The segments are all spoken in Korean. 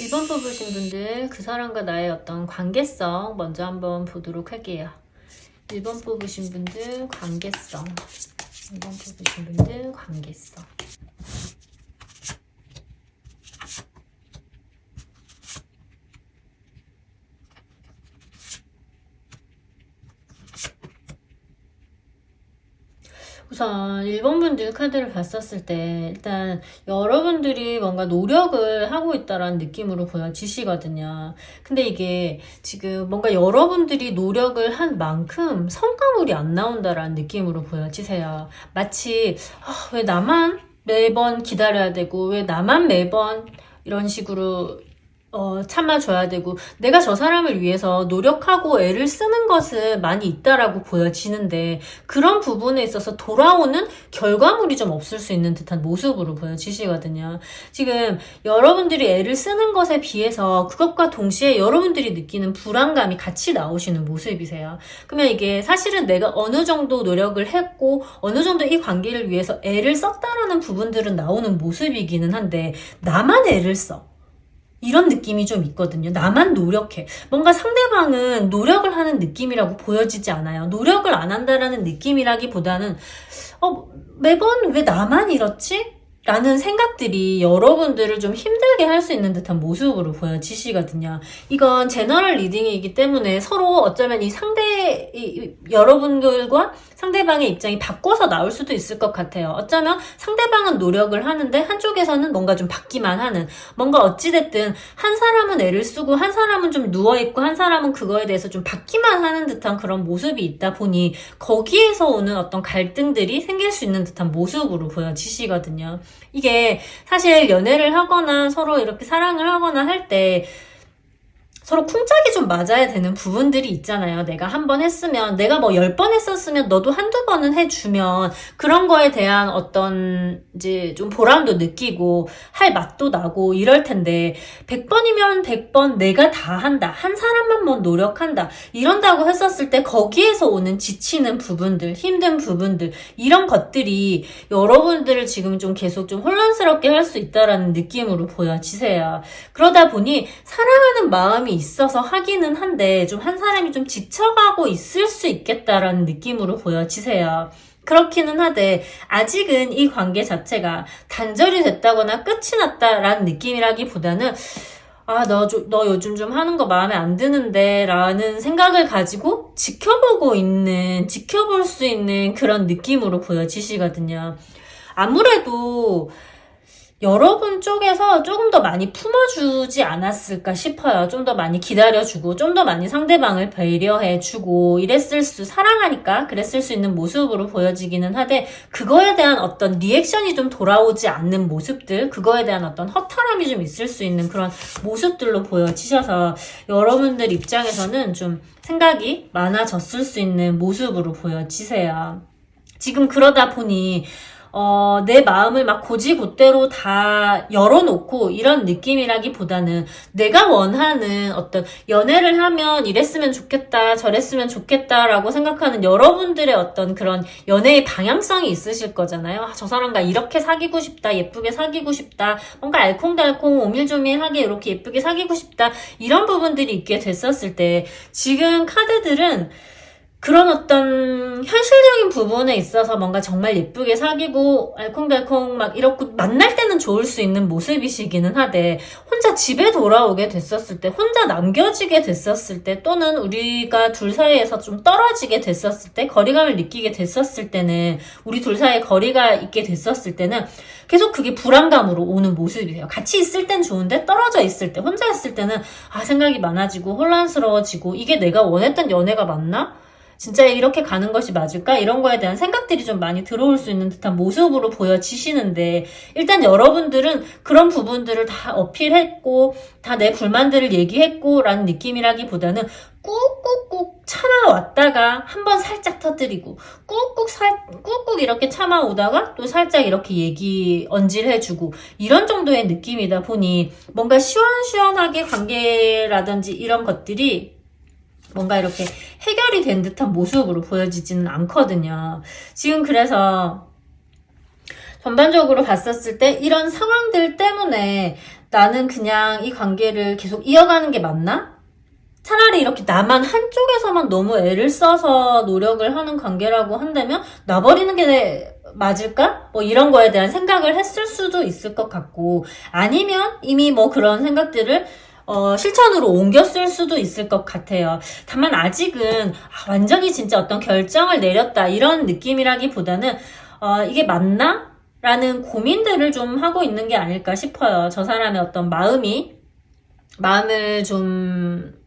1번 뽑으신 분들 그 사람과 나의 어떤 관계성 먼저 한번 보도록 할게요. 1번 뽑으신 분들 관계성. 1번 뽑으신 분들 관계성. 우선 1번 분들 카드를 봤었을 때 일단 여러분들이 뭔가 노력을 하고 있다라는 느낌으로 보여지시거든요. 근데 이게 지금 뭔가 여러분들이 노력을 한 만큼 성과물이 안 나온다라는 느낌으로 보여지세요. 마치 왜 나만 매번 기다려야 되고 왜 나만 매번 이런 식으로 참아줘야 되고 내가 저 사람을 위해서 노력하고 애를 쓰는 것은 많이 있다라고 보여지는데 그런 부분에 있어서 돌아오는 결과물이 좀 없을 수 있는 듯한 모습으로 보여지시거든요. 지금 여러분들이 애를 쓰는 것에 비해서 그것과 동시에 여러분들이 느끼는 불안감이 같이 나오시는 모습이세요. 그러면 이게 사실은 내가 어느 정도 노력을 했고 어느 정도 이 관계를 위해서 애를 썼다라는 부분들은 나오는 모습이기는 한데 나만 애를 써. 이런 느낌이 좀 있거든요. 나만 노력해. 뭔가 상대방은 노력을 하는 느낌이라고 보여지지 않아요. 노력을 안 한다라는 느낌이라기보다는 매번 왜 나만 이렇지? 라는 생각들이 여러분들을 좀 힘들게 할 수 있는 듯한 모습으로 보여지시거든요. 이건 제너럴 리딩이기 때문에 서로 어쩌면 여러분들과 상대방의 입장이 바꿔서 나올 수도 있을 것 같아요. 어쩌면 상대방은 노력을 하는데 한쪽에서는 뭔가 좀 받기만 하는, 뭔가 어찌됐든 한 사람은 애를 쓰고 한 사람은 좀 누워있고 한 사람은 그거에 대해서 좀 받기만 하는 듯한 그런 모습이 있다 보니 거기에서 오는 어떤 갈등들이 생길 수 있는 듯한 모습으로 보여지시거든요. 이게 사실 연애를 하거나 서로 이렇게 사랑을 하거나 할 때 서로 쿵짝이 좀 맞아야 되는 부분들이 있잖아요. 내가 한 번 했으면, 내가 뭐 10번 했었으면 너도 한두 번은 해주면 그런 거에 대한 어떤 이제 좀 보람도 느끼고 할 맛도 나고 이럴 텐데 100번이면 100번 내가 다 한다. 한 사람만 노력한다. 이런다고 했었을 때 거기에서 오는 지치는 부분들, 힘든 부분들 이런 것들이 여러분들을 지금 좀 계속 좀 혼란스럽게 할 수 있다라는 느낌으로 보여지세요. 그러다 보니 사랑하는 마음이 있어서 하기는 한데 좀 한 사람이 좀 지쳐가고 있을 수 있겠다라는 느낌으로 보여지세요. 그렇기는 하되 아직은 이 관계 자체가 단절이 됐다거나 끝이 났다라는 느낌이라기보다는 너 요즘 좀 하는 거 마음에 안 드는데 라는 생각을 가지고 지켜볼 수 있는 그런 느낌으로 보여지시거든요. 아무래도 여러분 쪽에서 조금 더 많이 품어주지 않았을까 싶어요. 좀 더 많이 기다려주고 좀 더 많이 상대방을 배려해주고 사랑하니까 그랬을 수 있는 모습으로 보여지기는 하되 그거에 대한 어떤 리액션이 좀 돌아오지 않는 모습들, 그거에 대한 어떤 허탈함이 좀 있을 수 있는 그런 모습들로 보여지셔서 여러분들 입장에서는 좀 생각이 많아졌을 수 있는 모습으로 보여지세요. 지금 그러다 보니 내 마음을 막 고지곳대로 다 열어놓고 이런 느낌이라기보다는 내가 원하는 어떤 연애를 하면 이랬으면 좋겠다, 저랬으면 좋겠다라고 생각하는 여러분들의 어떤 그런 연애의 방향성이 있으실 거잖아요. 저 사람과 이렇게 사귀고 싶다, 예쁘게 사귀고 싶다, 뭔가 알콩달콩 오밀조밀하게 이렇게 예쁘게 사귀고 싶다, 이런 부분들이 있게 됐었을 때 지금 카드들은 그런 어떤 현실적인 부분에 있어서 뭔가 정말 예쁘게 사귀고 알콩달콩 막 이렇게 만날 때는 좋을 수 있는 모습이시기는 하되 혼자 집에 돌아오게 됐었을 때, 혼자 남겨지게 됐었을 때, 또는 우리가 둘 사이에서 좀 떨어지게 됐었을 때, 거리감을 느끼게 됐었을 때는, 우리 둘 사이에 거리가 있게 됐었을 때는 계속 그게 불안감으로 오는 모습이에요. 같이 있을 땐 좋은데 떨어져 있을 때, 혼자 있을 때는 생각이 많아지고 혼란스러워지고 이게 내가 원했던 연애가 맞나? 진짜 이렇게 가는 것이 맞을까? 이런 거에 대한 생각들이 좀 많이 들어올 수 있는 듯한 모습으로 보여지시는데 일단 여러분들은 그런 부분들을 다 어필했고 다 내 불만들을 얘기했고 라는 느낌이라기보다는 꾹꾹꾹 참아왔다가 한번 살짝 터뜨리고 꾹꾹 이렇게 참아오다가 또 살짝 이렇게 언질해주고 이런 정도의 느낌이다 보니 뭔가 시원시원하게 관계라든지 이런 것들이 뭔가 이렇게 해결이 된 듯한 모습으로 보여지지는 않거든요. 지금 그래서 전반적으로 봤었을 때 이런 상황들 때문에 나는 그냥 이 관계를 계속 이어가는 게 맞나? 차라리 이렇게 나만 한쪽에서만 너무 애를 써서 노력을 하는 관계라고 한다면 놔버리는 게 맞을까? 뭐 이런 거에 대한 생각을 했을 수도 있을 것 같고, 아니면 이미 뭐 그런 생각들을 실천으로 옮겼을 수도 있을 것 같아요. 다만 아직은 완전히 진짜 어떤 결정을 내렸다 이런 느낌이라기보다는 이게 맞나? 라는 고민들을 좀 하고 있는 게 아닐까 싶어요. 저 사람의 어떤 마음을 좀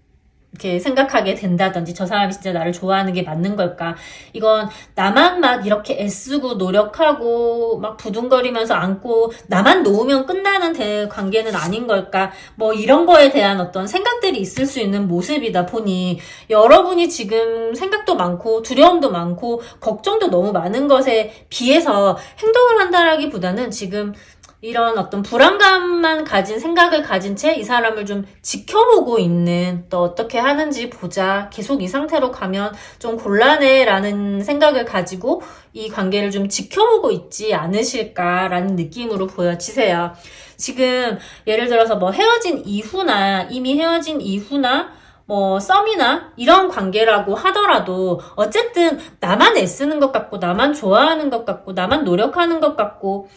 이렇게 생각하게 된다든지, 저 사람이 진짜 나를 좋아하는 게 맞는 걸까? 이건 나만 막 이렇게 애쓰고 노력하고 막 부둥거리면서 안고 나만 놓으면 끝나는 관계는 아닌 걸까? 뭐 이런 거에 대한 어떤 생각들이 있을 수 있는 모습이다 보니, 여러분이 지금 생각도 많고 두려움도 많고 걱정도 너무 많은 것에 비해서 행동을 한다라기보다는 지금 이런 어떤 불안감만 가진 생각을 가진 채 이 사람을 좀 지켜보고 있는, 또 어떻게 하는지 보자, 계속 이 상태로 가면 좀 곤란해 라는 생각을 가지고 이 관계를 좀 지켜보고 있지 않으실까라는 느낌으로 보여지세요. 지금 예를 들어서 뭐 헤어진 이후나 이미 헤어진 이후나 뭐 썸이나 이런 관계라고 하더라도 어쨌든 나만 애쓰는 것 같고 나만 좋아하는 것 같고 나만 노력하는 것 같고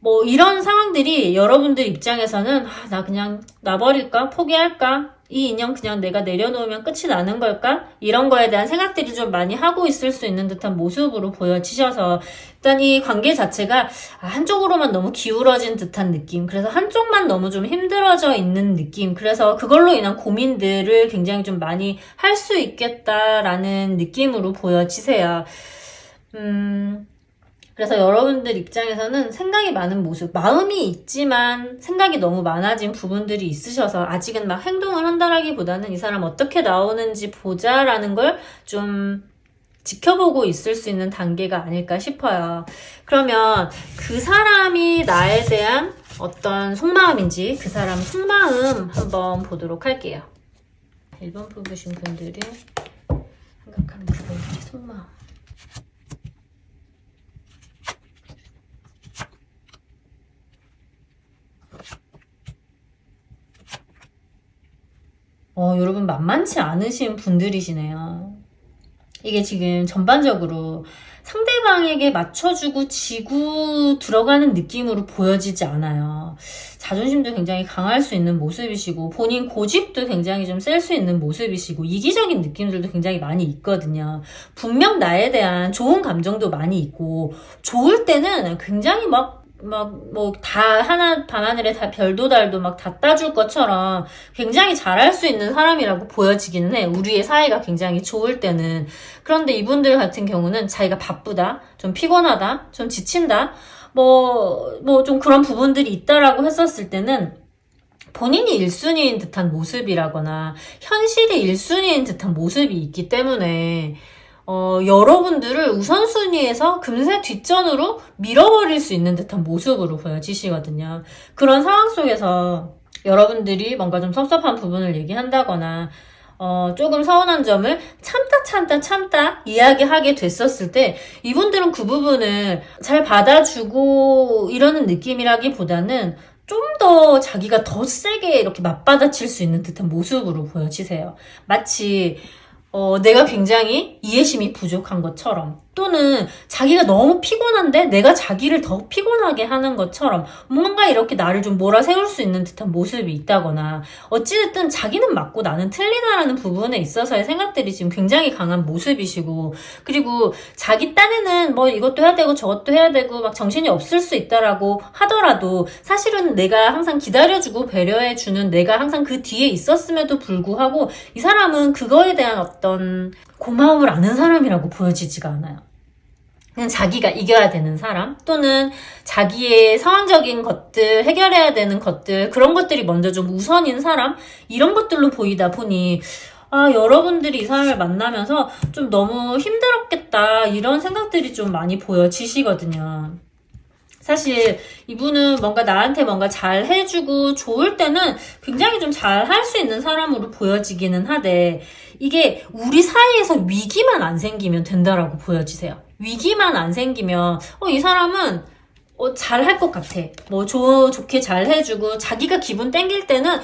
뭐 이런 상황들이 여러분들 입장에서는 나 그냥 놔버릴까? 포기할까? 이 인연 그냥 내가 내려놓으면 끝이 나는 걸까? 이런 거에 대한 생각들이 좀 많이 하고 있을 수 있는 듯한 모습으로 보여지셔서, 일단 이 관계 자체가 한쪽으로만 너무 기울어진 듯한 느낌, 그래서 한쪽만 너무 좀 힘들어져 있는 느낌, 그래서 그걸로 인한 고민들을 굉장히 좀 많이 할 수 있겠다라는 느낌으로 보여지세요. 그래서 여러분들 입장에서는 생각이 많은 모습, 마음이 있지만 생각이 너무 많아진 부분들이 있으셔서 아직은 막 행동을 한다라기보다는 이 사람 어떻게 나오는지 보자라는 걸 좀 지켜보고 있을 수 있는 단계가 아닐까 싶어요. 그러면 그 사람이 나에 대한 어떤 속마음인지 그 사람 속마음 한번 보도록 할게요. 1번 뽑으신 분들이 생각하는 그분들의 속마음. 여러분 만만치 않으신 분들이시네요. 이게 지금 전반적으로 상대방에게 맞춰주고 지고 들어가는 느낌으로 보여지지 않아요. 자존심도 굉장히 강할 수 있는 모습이시고 본인 고집도 굉장히 좀 셀 수 있는 모습이시고 이기적인 느낌들도 굉장히 많이 있거든요. 분명 나에 대한 좋은 감정도 많이 있고 좋을 때는 굉장히 다 밤하늘에 다 별도 달도 막 다 따줄 것처럼 굉장히 잘할 수 있는 사람이라고 보여지기는 해. 우리의 사이가 굉장히 좋을 때는. 그런데 이분들 같은 경우는 자기가 바쁘다, 좀 피곤하다, 좀 지친다, 좀 그런 부분들이 있다라고 했었을 때는 본인이 1순위인 듯한 모습이라거나 현실이 1순위인 듯한 모습이 있기 때문에 여러분들을 우선순위에서 금세 뒷전으로 밀어버릴 수 있는 듯한 모습으로 보여지시거든요. 그런 상황 속에서 여러분들이 뭔가 좀 섭섭한 부분을 얘기한다거나 조금 서운한 점을 참다 이야기하게 됐었을 때 이분들은 그 부분을 잘 받아주고 이러는 느낌이라기보다는 좀 더 자기가 더 세게 이렇게 맞받아칠 수 있는 듯한 모습으로 보여지세요. 마치 내가 굉장히 이해심이 부족한 것처럼, 또는 자기가 너무 피곤한데 내가 자기를 더 피곤하게 하는 것처럼 뭔가 이렇게 나를 좀 몰아세울 수 있는 듯한 모습이 있다거나, 어찌됐든 자기는 맞고 나는 틀리다라는 부분에 있어서의 생각들이 지금 굉장히 강한 모습이시고, 그리고 자기 딴에는 뭐 이것도 해야 되고 저것도 해야 되고 막 정신이 없을 수 있다라고 하더라도 사실은 내가 항상 기다려주고 배려해주는 내가 항상 그 뒤에 있었음에도 불구하고 이 사람은 그거에 대한 어떤 고마움을 아는 사람이라고 보여지지가 않아요. 그냥 자기가 이겨야 되는 사람, 또는 자기의 상황적인 것들, 해결해야 되는 것들, 그런 것들이 먼저 좀 우선인 사람, 이런 것들로 보이다 보니 여러분들이 이 사람을 만나면서 좀 너무 힘들었겠다 이런 생각들이 좀 많이 보여지시거든요. 사실 이분은 뭔가 나한테 뭔가 잘 해주고 좋을 때는 굉장히 좀 잘 할 수 있는 사람으로 보여지기는 하되, 이게 우리 사이에서 위기만 안 생기면 된다라고 보여지세요. 위기만 안 생기면 이 사람은 잘 할 것 같아. 뭐, 좋게 잘 해주고, 자기가 기분 땡길 때는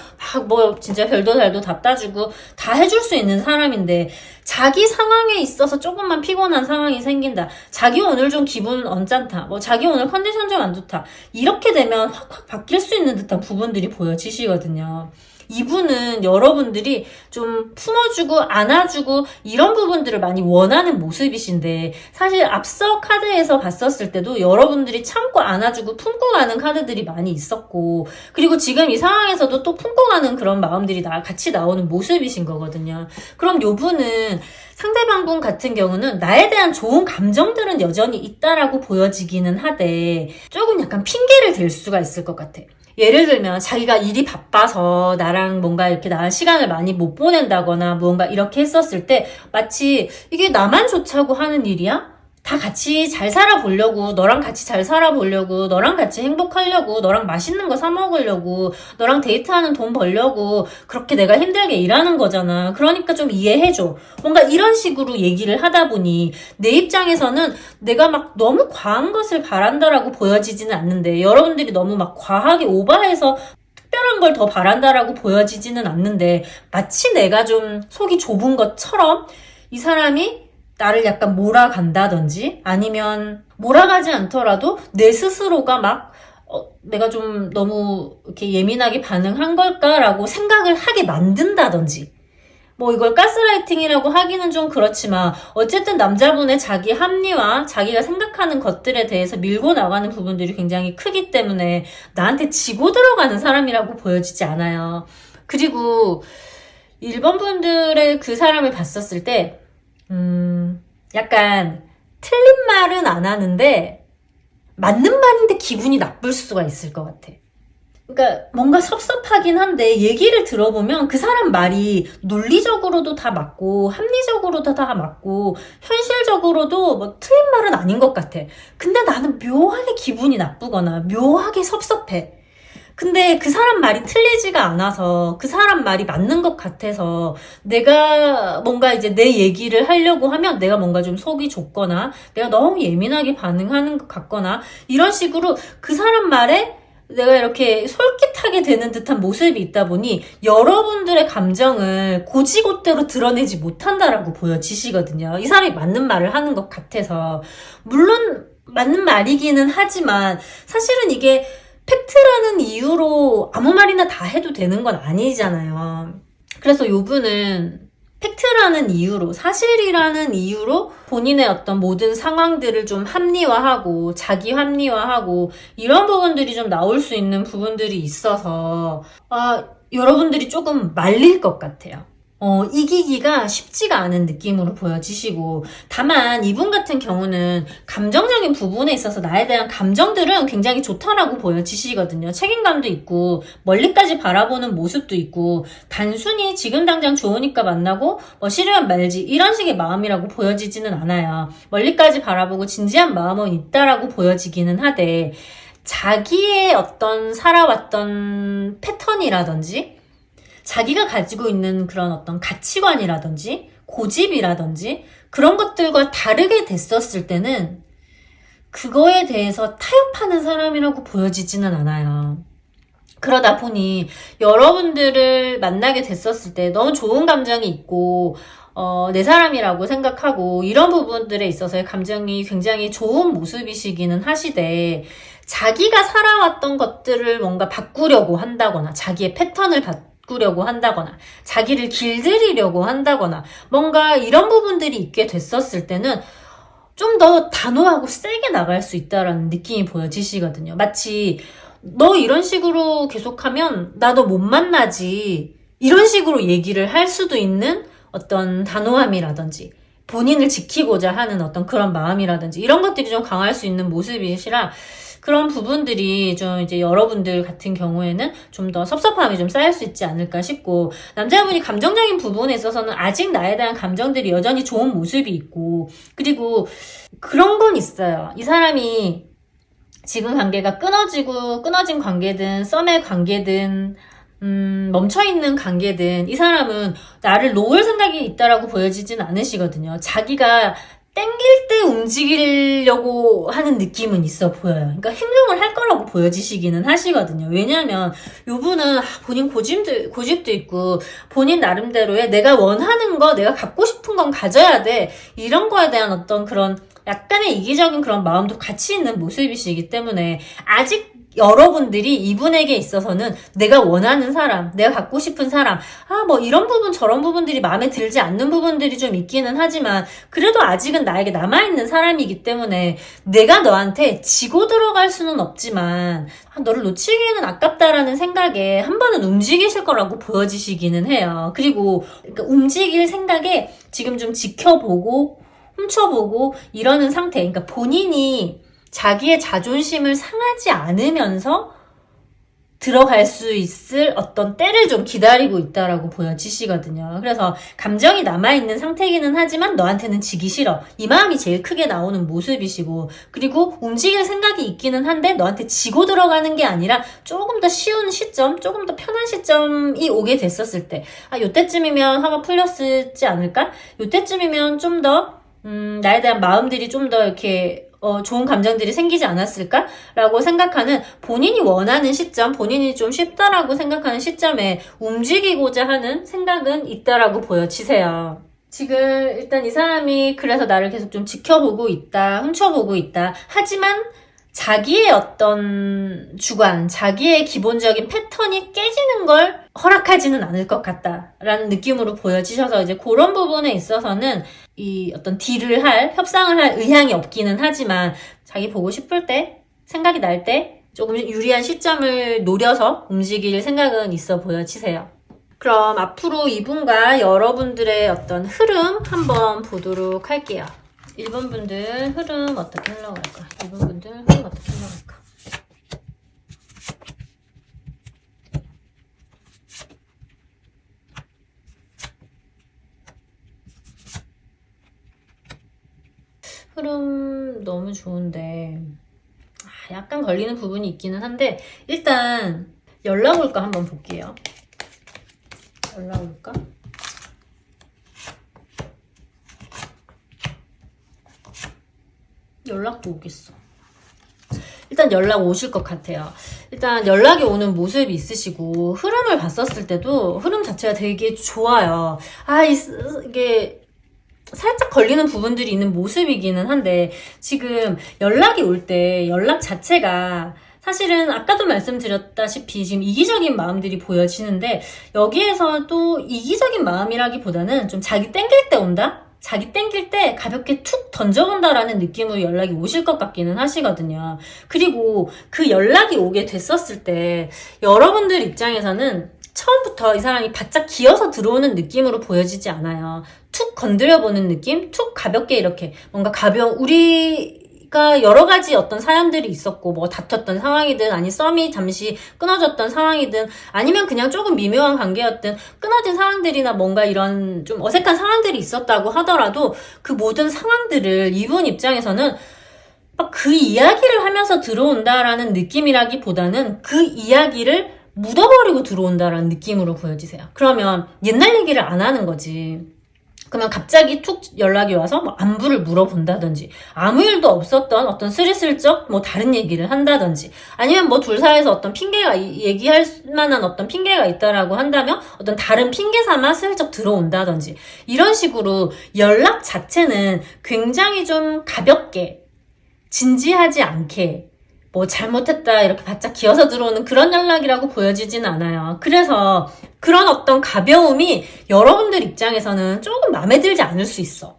막 진짜 별도 달도 다 따주고, 다 해줄 수 있는 사람인데, 자기 상황에 있어서 조금만 피곤한 상황이 생긴다. 자기 오늘 좀 기분 언짢다. 자기 오늘 컨디션 좀 안 좋다. 이렇게 되면 확 바뀔 수 있는 듯한 부분들이 보여지시거든요. 이분은 여러분들이 좀 품어주고 안아주고 이런 부분들을 많이 원하는 모습이신데, 사실 앞서 카드에서 봤었을 때도 여러분들이 참고 안아주고 품고 가는 카드들이 많이 있었고, 그리고 지금 이 상황에서도 또 품고 가는 그런 마음들이 같이 나오는 모습이신 거거든요. 그럼 요분은 상대방분 같은 경우는 나에 대한 좋은 감정들은 여전히 있다라고 보여지기는 하되, 조금 약간 핑계를 댈 수가 있을 것 같아. 예를 들면 자기가 일이 바빠서 나랑 뭔가 이렇게 나랑 시간을 많이 못 보낸다거나 뭔가 이렇게 했었을 때, 마치 이게 나만 좋자고 하는 일이야? 다 같이 잘 살아보려고, 너랑 같이 잘 살아보려고, 너랑 같이 행복하려고, 너랑 맛있는 거 사 먹으려고, 너랑 데이트하는 돈 벌려고 그렇게 내가 힘들게 일하는 거잖아. 그러니까 좀 이해해줘. 뭔가 이런 식으로 얘기를 하다 보니 내 입장에서는 내가 막 너무 과한 것을 바란다라고 보여지지는 않는데, 여러분들이 너무 막 과하게 오버해서 특별한 걸 더 바란다라고 보여지지는 않는데, 마치 내가 좀 속이 좁은 것처럼 이 사람이 나를 약간 몰아간다든지, 아니면 몰아가지 않더라도 내 스스로가 막 내가 좀 너무 이렇게 예민하게 반응한 걸까라고 생각을 하게 만든다든지, 이걸 가스라이팅이라고 하기는 좀 그렇지만 어쨌든 남자분의 자기 합리와 자기가 생각하는 것들에 대해서 밀고 나가는 부분들이 굉장히 크기 때문에 나한테 지고 들어가는 사람이라고 보여지지 않아요. 그리고 1번 분들의 그 사람을 봤었을 때 약간 틀린 말은 안 하는데 맞는 말인데 기분이 나쁠 수가 있을 것 같아. 그러니까 뭔가 섭섭하긴 한데 얘기를 들어보면 그 사람 말이 논리적으로도 다 맞고 합리적으로도 다 맞고 현실적으로도 틀린 말은 아닌 것 같아. 근데 나는 묘하게 기분이 나쁘거나 묘하게 섭섭해. 근데 그 사람 말이 틀리지가 않아서, 그 사람 말이 맞는 것 같아서 내가 뭔가 이제 내 얘기를 하려고 하면 내가 뭔가 좀 속이 좁거나 내가 너무 예민하게 반응하는 것 같거나 이런 식으로 그 사람 말에 내가 이렇게 솔깃하게 되는 듯한 모습이 있다 보니 여러분들의 감정을 고지곳대로 드러내지 못한다라고 보여지시거든요. 이 사람이 맞는 말을 하는 것 같아서. 물론 맞는 말이기는 하지만 사실은 이게 팩트라는 이유로 아무 말이나 다 해도 되는 건 아니잖아요. 그래서 요분은 팩트라는 이유로, 사실이라는 이유로 본인의 어떤 모든 상황들을 좀 합리화하고 자기 합리화하고 이런 부분들이 좀 나올 수 있는 부분들이 있어서 여러분들이 조금 말릴 것 같아요. 이기기가 쉽지가 않은 느낌으로 보여지시고, 다만 이분 같은 경우는 감정적인 부분에 있어서 나에 대한 감정들은 굉장히 좋다라고 보여지시거든요. 책임감도 있고 멀리까지 바라보는 모습도 있고, 단순히 지금 당장 좋으니까 만나고 싫으면 말지 이런 식의 마음이라고 보여지지는 않아요. 멀리까지 바라보고 진지한 마음은 있다라고 보여지기는 하되, 자기의 어떤 살아왔던 패턴이라든지 자기가 가지고 있는 그런 어떤 가치관이라든지 고집이라든지 그런 것들과 다르게 됐었을 때는 그거에 대해서 타협하는 사람이라고 보여지지는 않아요. 그러다 보니 여러분들을 만나게 됐었을 때 너무 좋은 감정이 있고 내 사람이라고 생각하고 이런 부분들에 있어서의 감정이 굉장히 좋은 모습이시기는 하시되, 자기가 살아왔던 것들을 뭔가 바꾸려고 한다거나 자기의 패턴을 바꾸려고 한다거나 자기를 길들이려고 한다거나 뭔가 이런 부분들이 있게 됐었을 때는 좀 더 단호하고 세게 나갈 수 있다라는 느낌이 보여지시거든요. 마치 너 이런 식으로 계속하면 나도 못 만나지 이런 식으로 얘기를 할 수도 있는 어떤 단호함이라든지 본인을 지키고자 하는 어떤 그런 마음이라든지 이런 것들이 좀 강할 수 있는 모습이시라, 그런 부분들이 좀 이제 여러분들 같은 경우에는 좀 더 섭섭함이 좀 쌓일 수 있지 않을까 싶고, 남자분이 감정적인 부분에 있어서는 아직 나에 대한 감정들이 여전히 좋은 모습이 있고, 그리고 그런 건 있어요. 이 사람이 지금 관계가 끊어진 관계든 썸의 관계든 멈춰있는 관계든 이 사람은 나를 놓을 생각이 있다라고 보여지진 않으시거든요. 자기가 땡길 때 움직이려고 하는 느낌은 있어 보여요. 그러니까 행동을 할 거라고 보여지시기는 하시거든요. 왜냐하면 요분은 본인 고집도 있고 본인 나름대로의 내가 원하는 거, 내가 갖고 싶은 건 가져야 돼. 이런 거에 대한 어떤 그런 약간의 이기적인 그런 마음도 같이 있는 모습이시기 때문에 아직 여러분들이 이분에게 있어서는 내가 원하는 사람, 내가 갖고 싶은 사람, 뭐 이런 부분 저런 부분들이 마음에 들지 않는 부분들이 좀 있기는 하지만 그래도 아직은 나에게 남아있는 사람이기 때문에 내가 너한테 지고 들어갈 수는 없지만 너를 놓치기에는 아깝다라는 생각에 한 번은 움직이실 거라고 보여지시기는 해요. 그리고 그러니까 움직일 생각에 지금 좀 지켜보고 훔쳐보고 이러는 상태. 그러니까 본인이 자기의 자존심을 상하지 않으면서 들어갈 수 있을 어떤 때를 좀 기다리고 있다라고 보여지시거든요. 그래서 감정이 남아있는 상태이기는 하지만 너한테는 지기 싫어. 이 마음이 제일 크게 나오는 모습이시고 그리고 움직일 생각이 있기는 한데 너한테 지고 들어가는 게 아니라 조금 더 쉬운 시점, 조금 더 편한 시점이 오게 됐었을 때 요때쯤이면 화가 풀렸지 않을까? 요때쯤이면 좀 더 나에 대한 마음들이 좀 더 이렇게 좋은 감정들이 생기지 않았을까라고 생각하는 본인이 원하는 시점, 본인이 좀 쉽다라고 생각하는 시점에 움직이고자 하는 생각은 있다라고 보여지세요. 지금 일단 이 사람이 그래서 나를 계속 좀 지켜보고 있다, 훔쳐보고 있다. 하지만 자기의 어떤 주관, 자기의 기본적인 패턴이 깨지는 걸 허락하지는 않을 것 같다라는 느낌으로 보여지셔서 이제 그런 부분에 있어서는 이 어떤 딜을 협상을 할 의향이 없기는 하지만 자기 보고 싶을 때, 생각이 날 때 조금 유리한 시점을 노려서 움직일 생각은 있어 보여지세요. 그럼 앞으로 이분과 여러분들의 어떤 흐름 한번 보도록 할게요. 1번 분들 흐름 어떻게 흘러갈까? 2번 분들 흐름 어떻게 흘러갈까? 흐름 너무 좋은데 약간 걸리는 부분이 있기는 한데 일단 연락 올까 한번 볼게요. 연락 올까? 연락도 오겠어. 일단 연락 오실 것 같아요. 일단 연락이 오는 모습이 있으시고 흐름을 봤었을 때도 흐름 자체가 되게 좋아요. 이게 살짝 걸리는 부분들이 있는 모습이기는 한데 지금 연락이 올 때 연락 자체가 사실은 아까도 말씀드렸다시피 지금 이기적인 마음들이 보여지는데 여기에서 또 이기적인 마음이라기보다는 좀 자기 땡길 때 온다? 자기 땡길 때 가볍게 툭 던져본다라는 느낌으로 연락이 오실 것 같기는 하시거든요. 그리고 그 연락이 오게 됐었을 때 여러분들 입장에서는 처음부터 이 사람이 바짝 기어서 들어오는 느낌으로 보여지지 않아요. 툭 건드려보는 느낌? 툭 가볍게 이렇게 뭔가 우리가 여러 가지 어떤 사연들이 있었고 뭐 다퉜던 상황이든 아니 썸이 잠시 끊어졌던 상황이든 아니면 그냥 조금 미묘한 관계였든 끊어진 상황들이나 뭔가 이런 좀 어색한 상황들이 있었다고 하더라도 그 모든 상황들을 이분 입장에서는 그 이야기를 하면서 들어온다라는 느낌이라기보다는 그 이야기를 묻어버리고 들어온다라는 느낌으로 보여지세요. 그러면 옛날 얘기를 안 하는 거지. 그러면 갑자기 툭 연락이 와서 뭐 안부를 물어본다든지 아무 일도 없었던 어떤 스리슬쩍 뭐 다른 얘기를 한다든지 아니면 뭐 둘 사이에서 어떤 핑계가 얘기할 만한 어떤 핑계가 있다라고 한다면 어떤 다른 핑계 삼아 슬쩍 들어온다든지 이런 식으로 연락 자체는 굉장히 좀 가볍게 진지하지 않게 뭐 잘못했다 이렇게 바짝 기어서 들어오는 그런 연락이라고 보여지진 않아요. 그래서 그런 어떤 가벼움이 여러분들 입장에서는 조금 마음에 들지 않을 수 있어.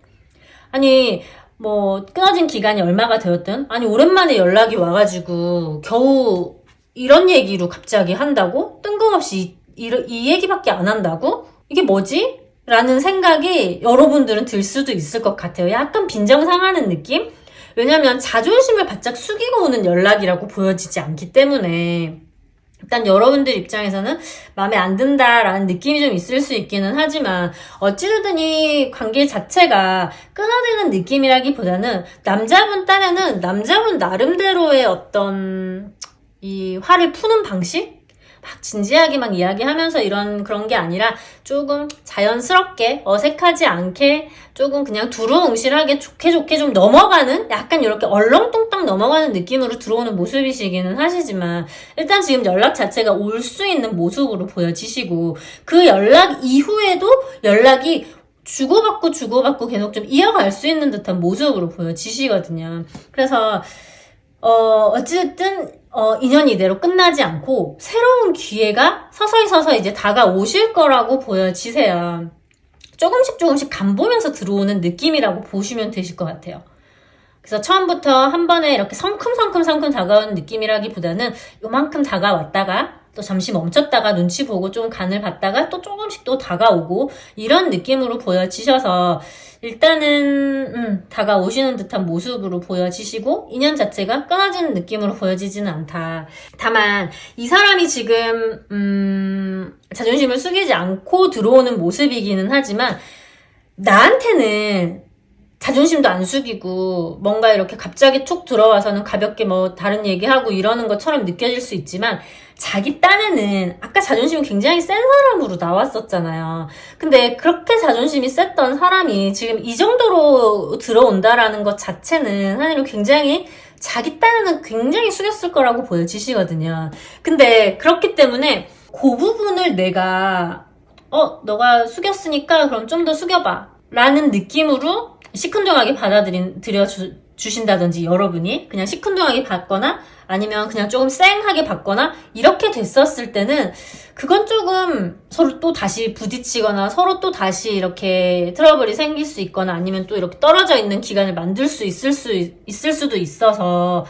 아니 뭐 끊어진 기간이 얼마가 되었든 아니 오랜만에 연락이 와가지고 겨우 이런 얘기로 갑자기 한다고? 뜬금없이 이 얘기밖에 안 한다고? 이게 뭐지? 라는 생각이 여러분들은 들 수도 있을 것 같아요. 약간 빈정상하는 느낌? 왜냐면 자존심을 바짝 숙이고 오는 연락이라고 보여지지 않기 때문에 일단 여러분들 입장에서는 마음에 안 든다라는 느낌이 좀 있을 수 있기는 하지만 어찌됐든 이 관계 자체가 끊어지는 느낌이라기보다는 남자분 딴에는 남자분 나름대로의 어떤 이 화를 푸는 방식? 막 진지하게 막 이야기하면서 그런 게 아니라 조금 자연스럽게 어색하지 않게 조금 그냥 두루뭉실하게 좋게 좀 넘어가는 약간 이렇게 얼렁뚱땅 넘어가는 느낌으로 들어오는 모습이시기는 하시지만 일단 지금 연락 자체가 올 수 있는 모습으로 보여지시고 그 연락 이후에도 연락이 주고받고 계속 좀 이어갈 수 있는 듯한 모습으로 보여지시거든요. 그래서 어쨌든 인연이 이대로 끝나지 않고 새로운 기회가 서서히 이제 다가오실 거라고 보여지세요. 조금씩 간 보면서 들어오는 느낌이라고 보시면 되실 것 같아요. 그래서 처음부터 한 번에 이렇게 성큼성큼 다가오는 느낌이라기보다는 요만큼 다가왔다가 또 잠시 멈췄다가 눈치 보고 좀 간을 봤다가 또 조금씩 또 다가오고 이런 느낌으로 보여지셔서 일단은 다가오시는 듯한 모습으로 보여지시고 인연 자체가 끊어지는 느낌으로 보여지지는 않다. 다만 이 사람이 지금 자존심을 숙이지 않고 들어오는 모습이기는 하지만 나한테는 자존심도 안 숙이고 뭔가 이렇게 갑자기 툭 들어와서는 가볍게 뭐 다른 얘기하고 이러는 것처럼 느껴질 수 있지만 자기 딴에는 아까 자존심이 굉장히 센 사람으로 나왔었잖아요. 근데 그렇게 자존심이 셌던 사람이 지금 이 정도로 들어온다라는 것 자체는 사실은 굉장히 자기 딴에는 굉장히 숙였을 거라고 보여지시거든요. 근데 그렇기 때문에 그 부분을 내가 너가 숙였으니까 그럼 좀 더 숙여봐 라는 느낌으로 시큰둥하게 받아들여 주신다든지 여러분이 그냥 시큰둥하게 받거나 아니면 그냥 조금 쌩하게 받거나 이렇게 됐었을 때는 그건 조금 서로 또 다시 부딪히거나 서로 또 다시 이렇게 트러블이 생길 수 있거나 아니면 또 이렇게 떨어져 있는 기간을 만들 수 있을 수도 있어서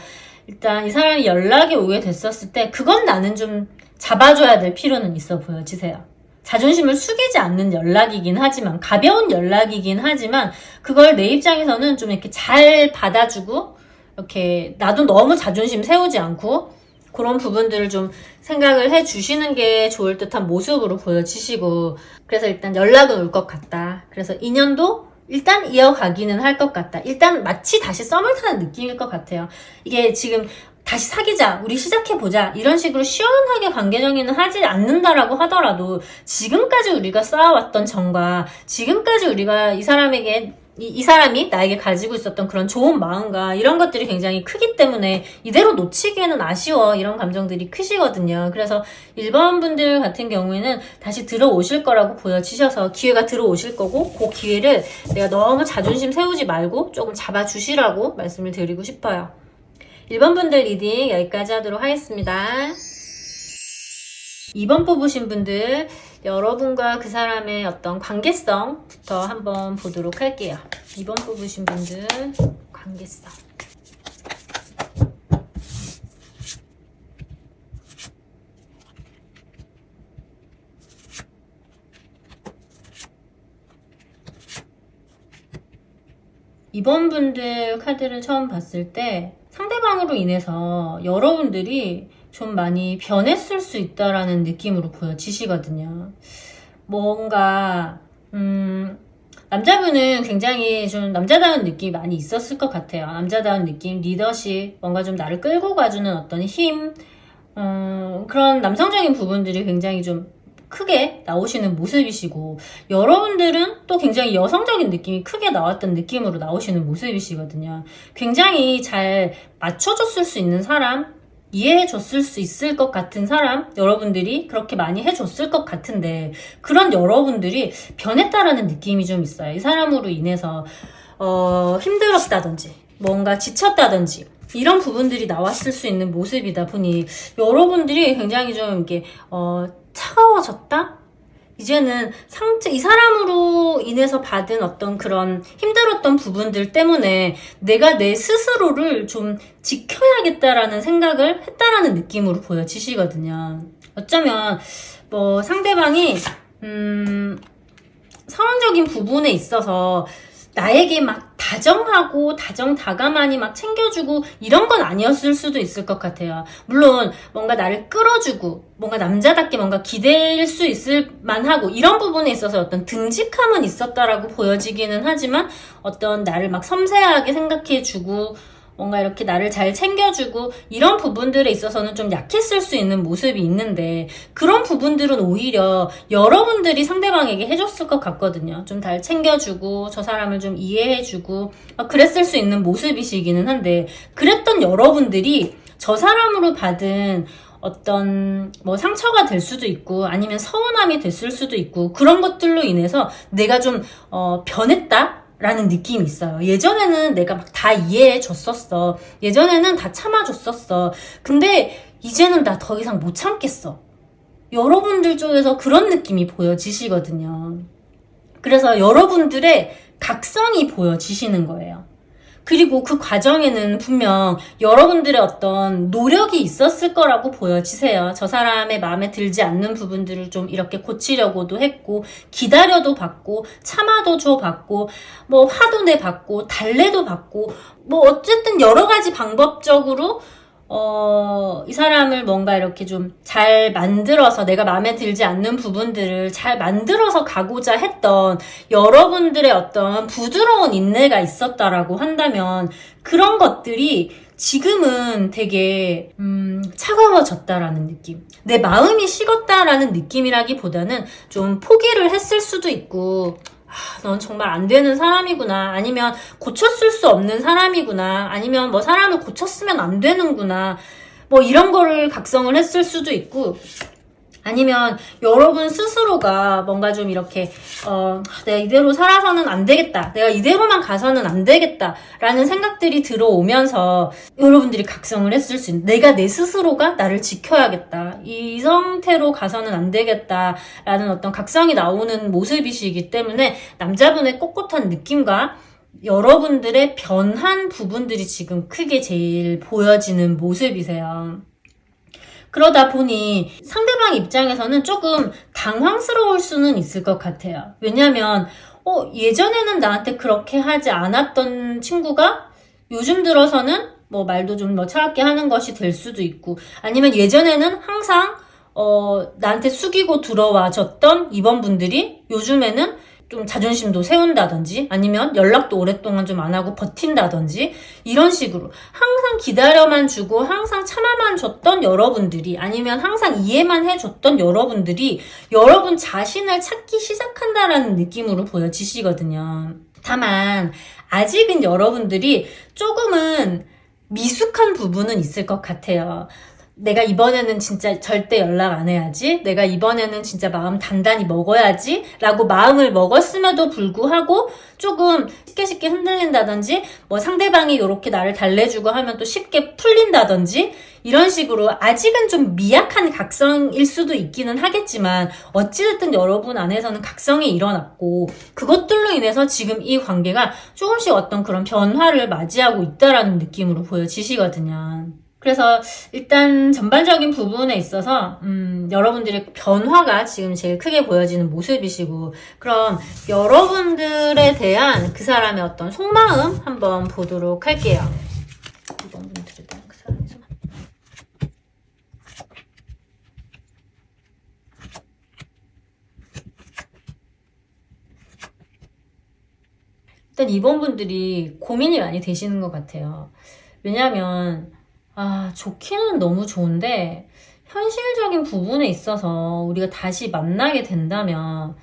일단 이 사람이 연락이 오게 됐었을 때 그건 나는 좀 잡아줘야 될 필요는 있어 보여지세요. 자존심을 숙이지 않는 연락이긴 하지만 가벼운 연락이긴 하지만 그걸 내 입장에서는 좀 이렇게 잘 받아주고 이렇게 나도 너무 자존심 세우지 않고 그런 부분들을 좀 생각을 해주시는 게 좋을 듯한 모습으로 보여지시고 그래서 일단 연락은 올 것 같다. 그래서 인연도 일단 이어가기는 할 것 같다. 일단 마치 다시 썸을 타는 느낌일 것 같아요. 이게 지금 다시 사귀자, 우리 시작해보자 이런 식으로 시원하게 관계 정의는 하지 않는다라고 하더라도 지금까지 우리가 쌓아왔던 정과 지금까지 우리가 이 사람에게 이 사람이 나에게 가지고 있었던 그런 좋은 마음과 이런 것들이 굉장히 크기 때문에 이대로 놓치기에는 아쉬워 이런 감정들이 크시거든요. 그래서 1번 분들 같은 경우에는 다시 들어오실 거라고 보여지셔서 기회가 들어오실 거고 그 기회를 내가 너무 자존심 세우지 말고 조금 잡아주시라고 말씀을 드리고 싶어요. 1번 분들 리딩 여기까지 하도록 하겠습니다. 2번 뽑으신 분들 여러분과 그 사람의 어떤 관계성부터 한번 보도록 할게요. 2번 뽑으신 분들 관계성 2번 분들 카드를 처음 봤을 때 상대방으로 인해서 여러분들이 좀 많이 변했을 수 있다라는 느낌으로 보여지시거든요. 뭔가 남자분은 굉장히 좀 남자다운 느낌이 많이 있었을 것 같아요. 남자다운 느낌, 리더십, 뭔가 좀 나를 끌고 가주는 어떤 힘, 그런 남성적인 부분들이 굉장히 좀 크게 나오시는 모습이시고 여러분들은 또 굉장히 여성적인 느낌이 크게 나왔던 느낌으로 나오시는 모습이시거든요. 굉장히 잘 맞춰줬을 수 있는 사람, 이해해줬을 수 있을 것 같은 사람, 여러분들이 그렇게 많이 해줬을 것 같은데 그런 여러분들이 변했다라는 느낌이 좀 있어요. 이 사람으로 인해서 힘들었다든지 뭔가 지쳤다든지 이런 부분들이 나왔을 수 있는 모습이다 보니 여러분들이 굉장히 좀 이렇게 차가워졌다? 이제는 이 사람으로 인해서 받은 어떤 그런 힘들었던 부분들 때문에 내가 내 스스로를 좀 지켜야겠다라는 생각을 했다라는 느낌으로 보여지시거든요. 어쩌면 뭐 상대방이 성적인 부분에 있어서 나에게 막 다정하고 다정다감하니 막 챙겨주고 이런 건 아니었을 수도 있을 것 같아요. 물론 뭔가 나를 끌어주고 뭔가 남자답게 뭔가 기댈 수 있을 만하고 이런 부분에 있어서 어떤 듬직함은 있었다라고 보여지기는 하지만 어떤 나를 막 섬세하게 생각해주고 뭔가 이렇게 나를 잘 챙겨주고 이런 부분들에 있어서는 좀 약했을 수 있는 모습이 있는데 그런 부분들은 오히려 여러분들이 상대방에게 해줬을 것 같거든요. 좀 잘 챙겨주고 저 사람을 좀 이해해주고 그랬을 수 있는 모습이시기는 한데 그랬던 여러분들이 저 사람으로 받은 어떤 뭐 상처가 될 수도 있고 아니면 서운함이 됐을 수도 있고 그런 것들로 인해서 내가 좀 변했다? 라는 느낌이 있어요. 예전에는 내가 막 다 이해해 줬었어. 예전에는 다 참아줬었어. 근데 이제는 나 더 이상 못 참겠어. 여러분들 쪽에서 그런 느낌이 보여지시거든요. 그래서 여러분들의 각성이 보여지시는 거예요. 그리고 그 과정에는 분명 여러분들의 어떤 노력이 있었을 거라고 보여지세요. 저 사람의 마음에 들지 않는 부분들을 좀 이렇게 고치려고도 했고 기다려도 받고 참아도 줘봤고 뭐 화도 내봤고 달래도 받고 뭐 어쨌든 여러 가지 방법적으로 이 사람을 뭔가 이렇게 좀 잘 만들어서 내가 마음에 들지 않는 부분들을 잘 만들어서 가고자 했던 여러분들의 어떤 부드러운 인내가 있었다라고 한다면 그런 것들이 지금은 되게 차가워졌다라는 느낌. 내 마음이 식었다라는 느낌이라기보다는 좀 포기를 했을 수도 있고 넌 정말 안 되는 사람이구나. 아니면 고쳤을 수 없는 사람이구나. 아니면 뭐 사람을 고쳤으면 안 되는구나. 뭐 이런 거를 각성을 했을 수도 있고 아니면 여러분 스스로가 뭔가 좀 이렇게 내가 이대로 살아서는 안 되겠다. 내가 이대로만 가서는 안 되겠다. 라는 생각들이 들어오면서 여러분들이 각성을 했을 수 있는 내가 내 스스로가 나를 지켜야겠다. 이 상태로 가서는 안 되겠다. 라는 어떤 각성이 나오는 모습이시기 때문에 남자분의 꼿꼿한 느낌과 여러분들의 변한 부분들이 지금 크게 제일 보여지는 모습이세요. 그러다 보니 상대방 입장에서는 조금 당황스러울 수는 있을 것 같아요. 왜냐면 예전에는 나한테 그렇게 하지 않았던 친구가 요즘 들어서는 뭐 말도 좀 뭐 차갑게 하는 것이 될 수도 있고 아니면 예전에는 항상 나한테 숙이고 들어와 줬던 이번 분들이 요즘에는 좀 자존심도 세운다든지 아니면 연락도 오랫동안 좀 안 하고 버틴다든지 이런 식으로 항상 기다려만 주고 항상 참아만 줬던 여러분들이 아니면 항상 이해만 해줬던 여러분들이 여러분 자신을 찾기 시작한다라는 느낌으로 보여지시거든요. 다만 아직은 여러분들이 조금은 미숙한 부분은 있을 것 같아요. 내가 이번에는 진짜 절대 연락 안 해야지. 내가 이번에는 진짜 마음 단단히 먹어야지. 라고 마음을 먹었음에도 불구하고 조금 쉽게 흔들린다든지 뭐 상대방이 이렇게 나를 달래주고 하면 또 쉽게 풀린다든지 이런 식으로 아직은 좀 미약한 각성일 수도 있기는 하겠지만 어찌됐든 여러분 안에서는 각성이 일어났고 그것들로 인해서 지금 이 관계가 조금씩 어떤 그런 변화를 맞이하고 있다라는 느낌으로 보여지시거든요. 그래서 일단 전반적인 부분에 있어서 여러분들의 변화가 지금 제일 크게 보여지는 모습이시고 그럼 여러분들에 대한 그 사람의 어떤 속마음 한번 보도록 할게요. 이번 분들에 대한 그 사람의 속마음. 일단 이번 분들이 고민이 많이 되시는 것 같아요. 왜냐하면 좋기는 너무 좋은데 현실적인 부분에 있어서 우리가 다시 만나게 된다면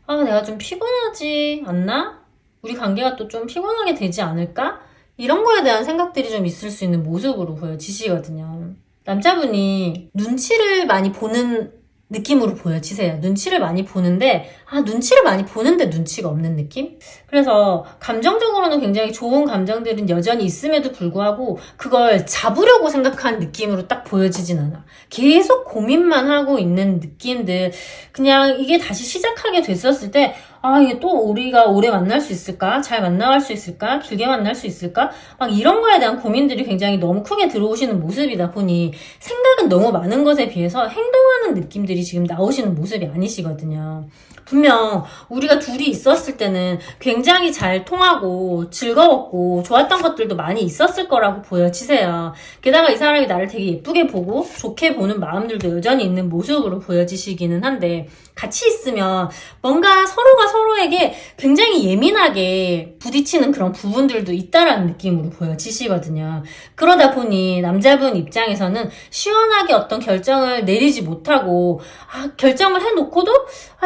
내가 좀 피곤하지 않나? 우리 관계가 또 좀 피곤하게 되지 않을까? 이런 거에 대한 생각들이 좀 있을 수 있는 모습으로 보여지시거든요. 남자분이 눈치를 많이 보는 느낌으로 보여지세요. 눈치를 많이 보는데 눈치를 많이 보는데 눈치가 없는 느낌? 그래서 감정적으로는 굉장히 좋은 감정들은 여전히 있음에도 불구하고 그걸 잡으려고 생각하는 느낌으로 딱 보여지진 않아. 계속 고민만 하고 있는 느낌들. 그냥 이게 다시 시작하게 됐었을 때 이게 또 우리가 오래 만날 수 있을까? 잘 만나갈 수 있을까? 길게 만날 수 있을까? 막 이런 거에 대한 고민들이 굉장히 너무 크게 들어오시는 모습이다 보니 생각은 너무 많은 것에 비해서 행동하는 느낌들이 지금 나오시는 모습이 아니시거든요. 분명 우리가 둘이 있었을 때는 굉장히 잘 통하고 즐거웠고 좋았던 것들도 많이 있었을 거라고 보여지세요. 게다가 이 사람이 나를 되게 예쁘게 보고 좋게 보는 마음들도 여전히 있는 모습으로 보여지시기는 한데 같이 있으면 뭔가 서로가 서로가 서로에게 굉장히 예민하게 부딪히는 그런 부분들도 있다라는 느낌으로 보여지시거든요. 그러다 보니 남자분 입장에서는 시원하게 어떤 결정을 내리지 못하고 결정을 해놓고도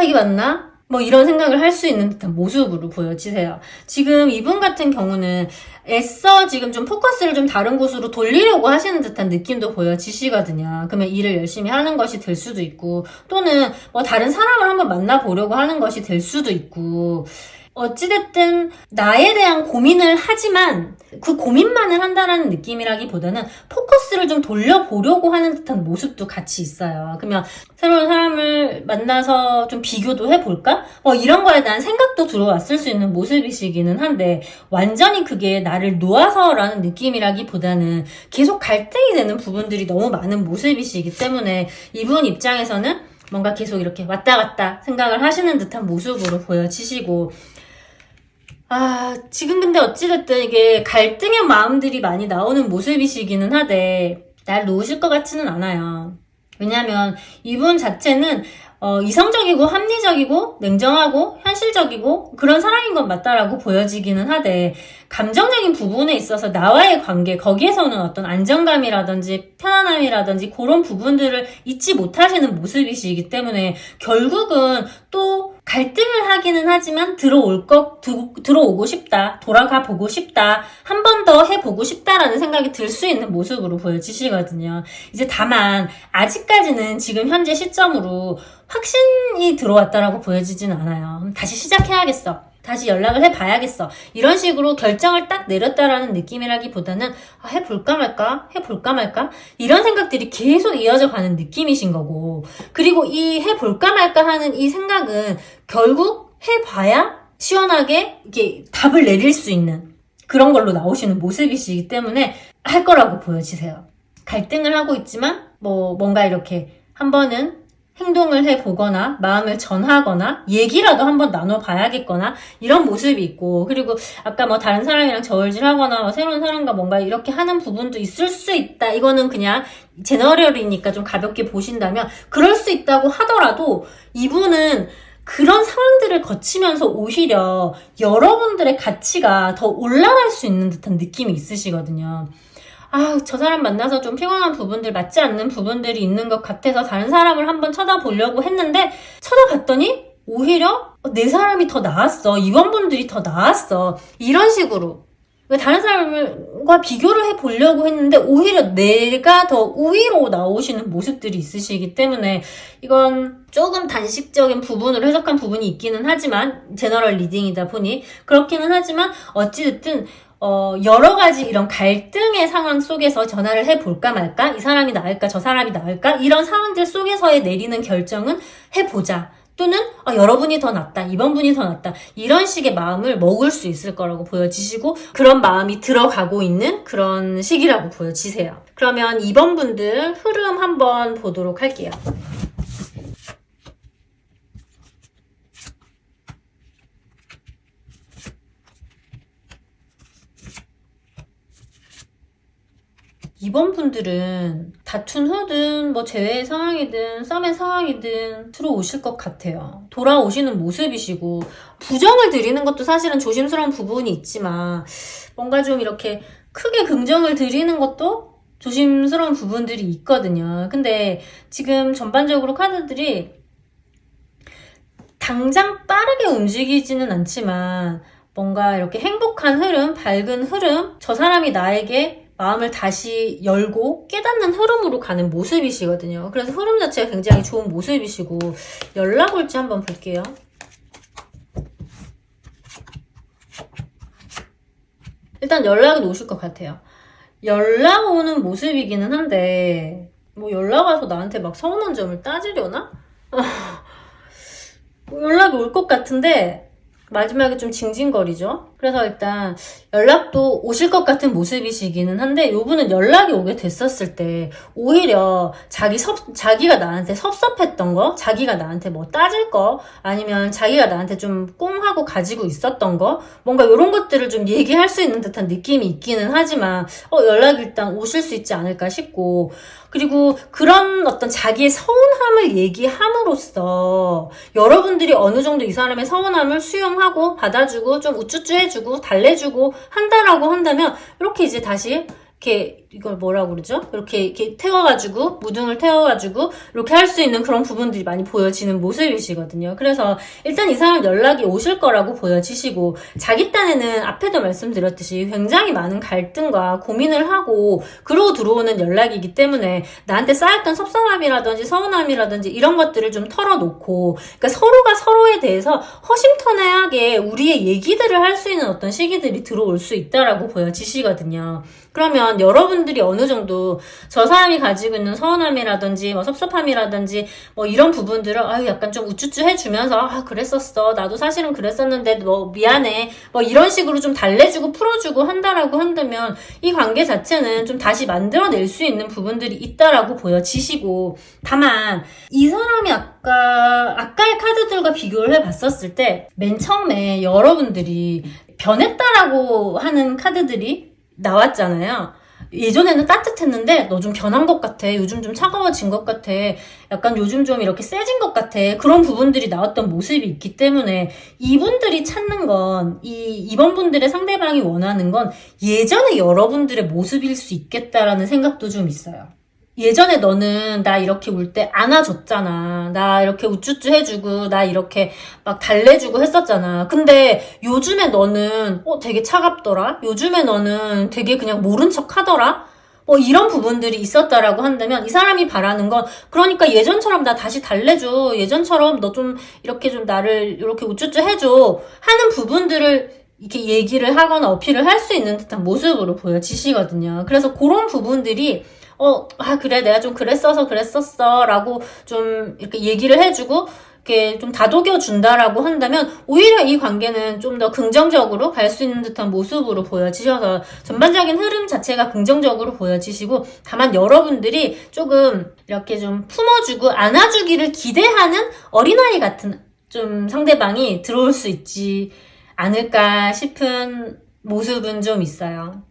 이게 맞나? 뭐 이런 생각을 할 수 있는 듯한 모습으로 보여지세요. 지금 이분 같은 경우는 애써 지금 좀 포커스를 좀 다른 곳으로 돌리려고 하시는 듯한 느낌도 보여지시거든요. 그러면 일을 열심히 하는 것이 될 수도 있고, 또는 뭐 다른 사람을 한번 만나보려고 하는 것이 될 수도 있고, 어찌됐든 나에 대한 고민을 하지만 그 고민만을 한다라는 느낌이라기보다는 포커스를 좀 돌려보려고 하는 듯한 모습도 같이 있어요. 그러면 새로운 사람을 만나서 좀 비교도 해볼까? 이런 거에 대한 생각도 들어왔을 수 있는 모습이시기는 한데, 완전히 그게 나를 놓아서라는 느낌이라기보다는 계속 갈등이 되는 부분들이 너무 많은 모습이시기 때문에 이분 입장에서는 뭔가 계속 이렇게 왔다 갔다 생각을 하시는 듯한 모습으로 보여지시고, 지금 근데 어찌됐든 이게 갈등의 마음들이 많이 나오는 모습이시기는 하되, 날 놓으실 것 같지는 않아요. 왜냐면 이분 자체는 이성적이고 합리적이고 냉정하고 현실적이고 그런 사람인 건 맞다라고 보여지기는 하되, 감정적인 부분에 있어서 나와의 관계, 거기에서는 어떤 안정감이라든지 편안함이라든지 그런 부분들을 잊지 못하시는 모습이시기 때문에 결국은 또 갈등을 하기는 하지만 들어오고 싶다, 돌아가 보고 싶다, 한 번 더 해보고 싶다라는 생각이 들 수 있는 모습으로 보여지시거든요. 이제 다만 아직까지는 지금 현재 시점으로 확신이 들어왔다라고 보여지진 않아요. 다시 시작해야겠어, 다시 연락을 해봐야겠어, 이런 식으로 결정을 딱 내렸다라는 느낌이라기보다는 해볼까 말까 이런 생각들이 계속 이어져 가는 느낌이신 거고, 그리고 이 해볼까 말까 하는 이 생각은 결국 해봐야 시원하게 이렇게 답을 내릴 수 있는 그런 걸로 나오시는 모습이시기 때문에 할 거라고 보여지세요. 갈등을 하고 있지만 뭔가 이렇게 한 번은 행동을 해보거나 마음을 전하거나 얘기라도 한번 나눠봐야겠거나 이런 모습이 있고, 그리고 아까 다른 사람이랑 저울질하거나 새로운 사람과 뭔가 이렇게 하는 부분도 있을 수 있다, 이거는 그냥 제너럴이니까 좀 가볍게 보신다면 그럴 수 있다고 하더라도, 이분은 그런 상황들을 거치면서 오히려 여러분들의 가치가 더 올라갈 수 있는 듯한 느낌이 있으시거든요. 저 사람 만나서 좀 피곤한 부분들, 맞지 않는 부분들이 있는 것 같아서 다른 사람을 한번 쳐다보려고 했는데, 쳐다봤더니 오히려 내 사람이 더 나았어, 이번 분들이 더 나았어, 이런 식으로 다른 사람과 비교를 해보려고 했는데 오히려 내가 더 우위로 나오시는 모습들이 있으시기 때문에, 이건 조금 단식적인 부분으로 해석한 부분이 있기는 하지만, 제너럴 리딩이다 보니 그렇기는 하지만, 어찌됐든 여러 가지 이런 갈등의 상황 속에서 전화를 해볼까 말까, 이 사람이 나을까 저 사람이 나을까, 이런 상황들 속에서의 내리는 결정은 해보자, 또는 여러분이 더 낫다, 이번 분이 더 낫다, 이런 식의 마음을 먹을 수 있을 거라고 보여지시고, 그런 마음이 들어가고 있는 그런 시기라고 보여지세요. 그러면 2번 분들 흐름 한번 보도록 할게요. 이번 분들은 다툰 후든 재회 상황이든 썸의 상황이든 들어오실 것 같아요. 돌아오시는 모습이시고, 부정을 드리는 것도 사실은 조심스러운 부분이 있지만 뭔가 좀 이렇게 크게 긍정을 드리는 것도 조심스러운 부분들이 있거든요. 근데 지금 전반적으로 카드들이 당장 빠르게 움직이지는 않지만 뭔가 이렇게 행복한 흐름, 밝은 흐름, 저 사람이 나에게 마음을 다시 열고 깨닫는 흐름으로 가는 모습이시거든요. 그래서 흐름 자체가 굉장히 좋은 모습이시고, 연락 올지 한번 볼게요. 일단 연락은 오실 것 같아요. 연락 오는 모습이기는 한데, 연락 와서 나한테 막 서운한 점을 따지려나? 연락이 올 것 같은데 마지막에 좀 징징거리죠. 그래서 일단 연락도 오실 것 같은 모습이시기는 한데 요분은 연락이 오게 됐었을 때 오히려 자기가 나한테 섭섭했던 거, 자기가 나한테 뭐 따질 거, 아니면 자기가 나한테 좀 꽁하고 가지고 있었던 거, 뭔가 이런 것들을 좀 얘기할 수 있는 듯한 느낌이 있기는 하지만 연락이 일단 오실 수 있지 않을까 싶고, 그리고 그런 어떤 자기의 서운함을 얘기함으로써 여러분들이 어느 정도 이 사람의 서운함을 수용하고 받아주고 좀 우쭈쭈 해주고 달래주고 한다라고 한다면 이렇게 이제 다시 이렇게 이걸 뭐라고 그러죠? 이렇게 태워가지고 무등을 태워가지고 이렇게 할 수 있는 그런 부분들이 많이 보여지는 모습이시거든요. 그래서 일단 이 사람 연락이 오실 거라고 보여지시고, 자기 딴에는 앞에도 말씀드렸듯이 굉장히 많은 갈등과 고민을 하고 그러고 들어오는 연락이기 때문에 나한테 쌓였던 섭섭함이라든지 서운함이라든지 이런 것들을 좀 털어놓고, 그러니까 서로가 서로에 대해서 허심탄회하게 우리의 얘기들을 할 수 있는 어떤 시기들이 들어올 수 있다라고 보여지시거든요. 그러면 여러분들이 어느 정도 저 사람이 가지고 있는 서운함이라든지 뭐 섭섭함이라든지 뭐 이런 부분들을 약간 좀 우쭈쭈 해주면서 그랬었어, 나도 사실은 그랬었는데 뭐 미안해, 뭐 이런 식으로 좀 달래주고 풀어주고 한다라고 한다면 이 관계 자체는 좀 다시 만들어낼 수 있는 부분들이 있다라고 보여지시고, 다만 이 사람이 아까의 카드들과 비교를 해봤었을 때 맨 처음에 여러분들이 변했다라고 하는 카드들이 나왔잖아요. 예전에는 따뜻했는데 너 좀 변한 것 같아, 요즘 좀 차가워진 것 같아, 약간 요즘 좀 이렇게 세진 것 같아, 그런 부분들이 나왔던 모습이 있기 때문에 이분들이 찾는 건, 이번 분들의 상대방이 원하는 건 예전의 여러분들의 모습일 수 있겠다라는 생각도 좀 있어요. 예전에 너는 나 이렇게 울 때 안아줬잖아. 나 이렇게 우쭈쭈 해주고 나 이렇게 막 달래주고 했었잖아. 근데 요즘에 너는 되게 차갑더라. 요즘에 너는 되게 그냥 모른 척 하더라. 이런 부분들이 있었다라고 한다면 이 사람이 바라는 건, 그러니까 예전처럼 나 다시 달래줘, 예전처럼 너 좀 이렇게 좀 나를 이렇게 우쭈쭈 해줘 하는 부분들을 이렇게 얘기를 하거나 어필을 할 수 있는 듯한 모습으로 보여지시거든요. 그래서 그런 부분들이 그래, 내가 좀 그랬었어 라고 좀 이렇게 얘기를 해주고 이렇게 좀 다독여 준다라고 한다면 오히려 이 관계는 좀 더 긍정적으로 갈 수 있는 듯한 모습으로 보여지셔서 전반적인 흐름 자체가 긍정적으로 보여지시고, 다만 여러분들이 조금 이렇게 좀 품어주고 안아주기를 기대하는 어린아이 같은 좀 상대방이 들어올 수 있지 않을까 싶은 모습은 좀 있어요.